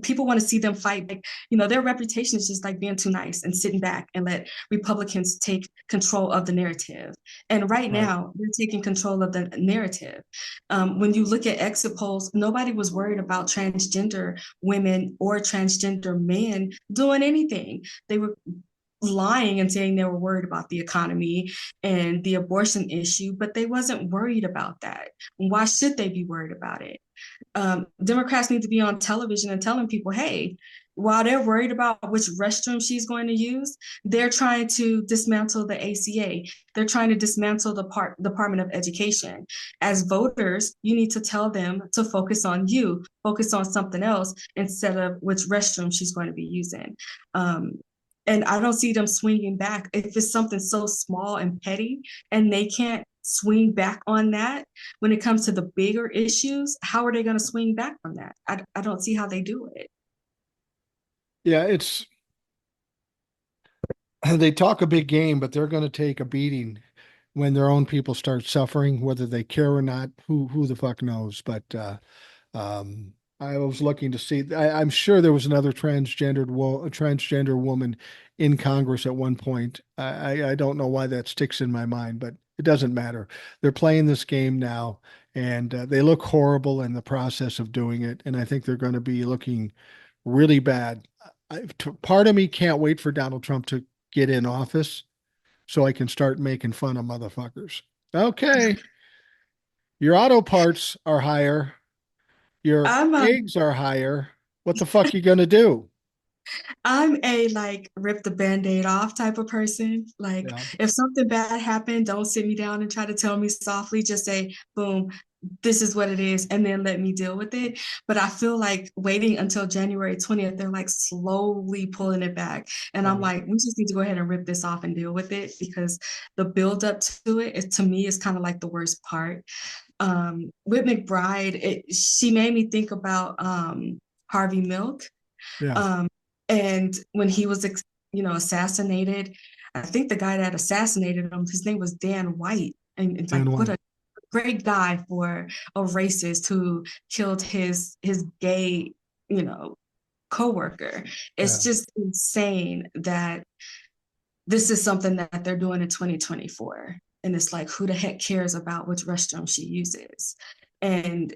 people want to see them fight. Like, you know, their reputation is just like being too nice and sitting back and let Republicans take control of the narrative. And right Right. now, they're taking control of the narrative. When you look at exit polls, nobody was worried about transgender women or transgender men doing anything. They were lying and saying they were worried about the economy and the abortion issue, but they wasn't worried about that. Why should they be worried about it? Democrats need to be on television and telling people, hey, while they're worried about which restroom she's going to use, they're trying to dismantle the ACA. They're trying to dismantle the Department of Education. As voters, you need to tell them to focus on you, focus on something else instead of which restroom she's going to be using. Um, and I don't see them swinging back. If it's something so small and petty and they can't swing back on that, when it comes to the bigger issues, how are they going to swing back from that? I don't see how they do it. Yeah, it's they talk a big game, but they're going to take a beating when their own people start suffering, whether they care or not. Who the fuck knows? But I was looking to see. I'm sure there was another transgender woman in Congress at one point. I don't know why that sticks in my mind, but it doesn't matter. They're playing this game now, and they look horrible in the process of doing it. And I think they're going to be looking really bad. Part of me can't wait for Donald Trump to get in office so I can start making fun of motherfuckers. Okay, your auto parts are higher, your I'm a eggs are higher. What the fuck you gonna do? I'm a like rip the band-aid off type of person. Like Yeah, if something bad happened, don't sit me down and try to tell me softly. Just say, boom, this is what it is, and then let me deal with it. But I feel like waiting until January 20th, they're like slowly pulling it back. And I'm right. like, we just need to go ahead and rip this off and deal with it because the build up to it is to me is kind of like the worst part. With McBride, she made me think about Harvey Milk. Yeah, Um, and when he was, assassinated, I think the guy that assassinated him, his name was Dan White. And like, and what one. a great guy for a racist who killed his gay, you know, coworker. It's Yeah, just insane that this is something that they're doing in 2024. And it's like, who the heck cares about which restroom she uses? And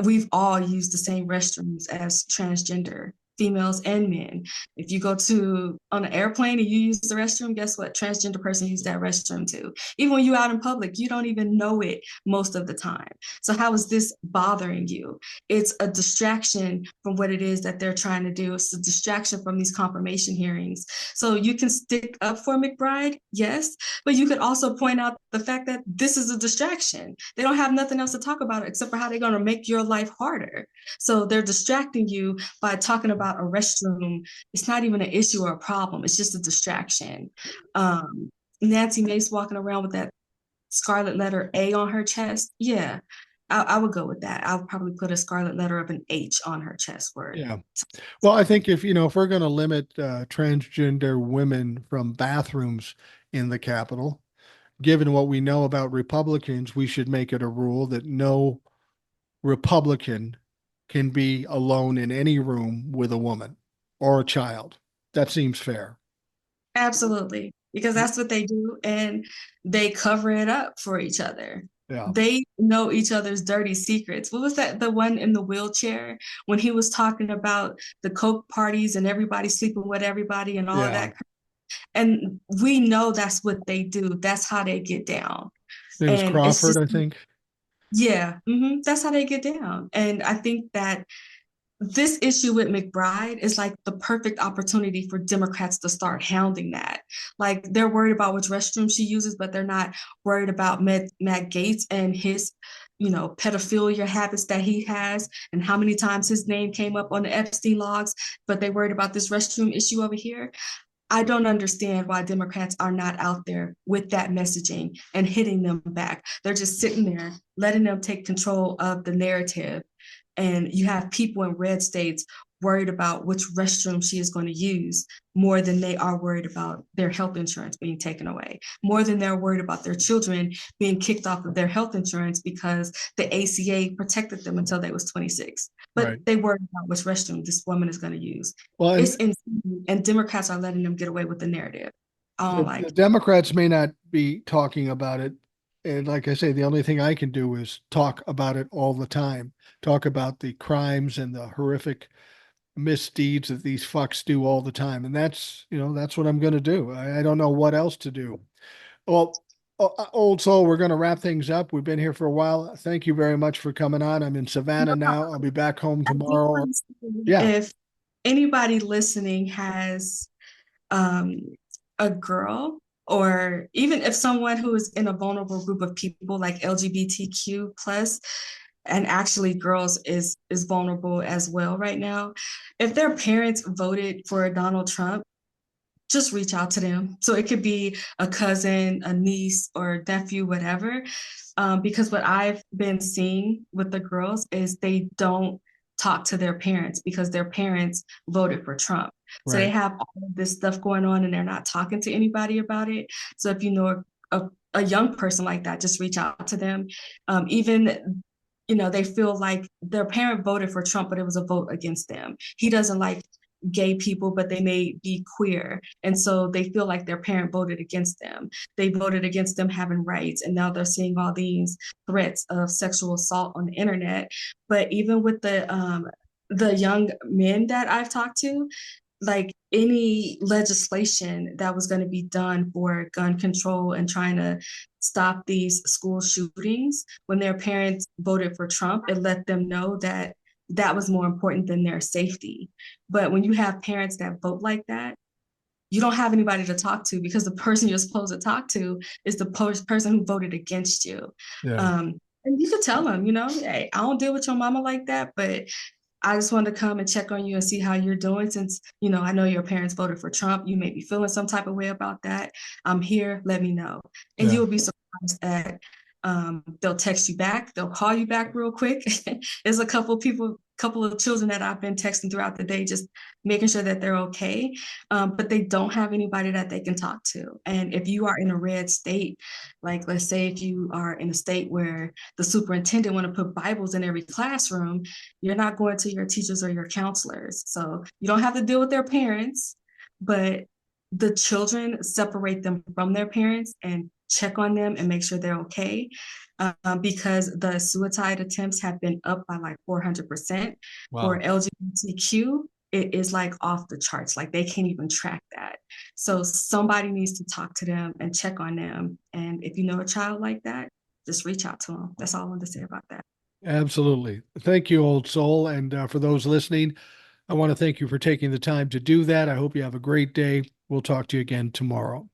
we've all used the same restrooms as transgender females and men. If you go to on an airplane and you use the restroom, guess what? Transgender person use that restroom too. Even when you out in public, you don't even know it most of the time. So how is this bothering you? It's a distraction from what it is that they're trying to do. It's a distraction from these confirmation hearings. So you can stick up for McBride, yes, but you could also point out the fact that this is a distraction. They don't have nothing else to talk about except for how they're going to make your life harder. So they're distracting you by talking about a restroom. It's not even an issue or a problem. It's just a distraction. Nancy Mace walking around with that scarlet letter A on her chest. Yeah, I would go with that. I would probably put a scarlet letter of an H on her chest word. yeah. Well, I think if we're going to limit transgender women from bathrooms in the Capitol, given what we know about Republicans, we should make it a rule that no Republican can be alone in any room with a woman or a child. That seems fair. Absolutely, because that's what they do, and they cover it up for each other. Yeah. They know each other's dirty secrets. What was that? The one in the wheelchair when he was talking about the coke parties and everybody sleeping with everybody and all of Yeah. that. And we know that's what they do. That's how they get down. His name is And it's Crawford, just, I think. yeah, that's how they get down. And I think that this issue with McBride is like the perfect opportunity for Democrats to start hounding that. Like they're worried about which restroom she uses, but they're not worried about Matt Gaetz and his, pedophilia habits that he has and how many times his name came up on the Epstein logs, but they worried about this restroom issue over here. I don't understand why Democrats are not out there with that messaging and hitting them back. They're just sitting there, letting them take control of the narrative. And you have people in red states worried about which restroom she is going to use more than they are worried about their health insurance being taken away, more than they're worried about their children being kicked off of their health insurance because the ACA protected them until they was 26. But Right. they worry about which restroom this woman is going to use. Well, It's and insane, and Democrats are letting them get away with the narrative. I don't the like it. Democrats may not be talking about it. And like I say, the only thing I can do is talk about it all the time, talk about the crimes and the horrific misdeeds that these fucks do all the time. And that's what I'm going to do. I don't know what else to do. Well, old soul, we're going to wrap things up. We've been here for a while. Thank you very much for coming on. I'm in Savannah now. I'll be back home I do tomorrow. want to say, Yeah. if anybody listening has um, a girl, or even if someone who is in a vulnerable group of people like LGBTQ plus, and actually girls is vulnerable as well right now. If their parents voted for Donald Trump, just reach out to them. So it could be a cousin, a niece, or nephew, whatever. Because what I've been seeing with the girls is they don't talk to their parents because their parents voted for Trump. So they Right. have all of this stuff going on and they're not talking to anybody about it. So if you know a young person like that, just reach out to them. Even they feel like their parent voted for Trump, but it was a vote against them. He doesn't like gay people, but they may be queer. And so they feel like their parent voted against them. They voted against them having rights. And now they're seeing all these threats of sexual assault on the internet. But even with the young men that I've talked to, like any legislation that was going to be done for gun control and trying to stop these school shootings, when their parents voted for Trump, it let them know that that was more important than their safety. But when you have parents that vote like that, you don't have anybody to talk to because the person you're supposed to talk to is the person who voted against you. Yeah. And you could tell them, hey, I don't deal with your mama like that, but I just wanted to come and check on you and see how you're doing since, I know your parents voted for Trump. You may be feeling some type of way about that. I'm here. Let me know. And Yeah. you'll be surprised that they'll text you back. They'll call you back real quick. There's a couple of children that I've been texting throughout the day, just making sure that they're okay. But they don't have anybody that they can talk to. And if you are in a red state, like let's say if you are in a state where the superintendent want to put Bibles in every classroom, you're not going to your teachers or your counselors. So you don't have to deal with their parents, but the children separate them from their parents and check on them and make sure they're okay. Because the suicide attempts have been up by like 400%. For Wow. LGBTQ, it is like off the charts. Like they can't even track that. So somebody needs to talk to them and check on them. And if you know a child like that, just reach out to them. That's all I wanted to say about that. Absolutely. Thank you, old soul. And for those listening, I want to thank you for taking the time to do that. I hope you have a great day. We'll talk to you again tomorrow.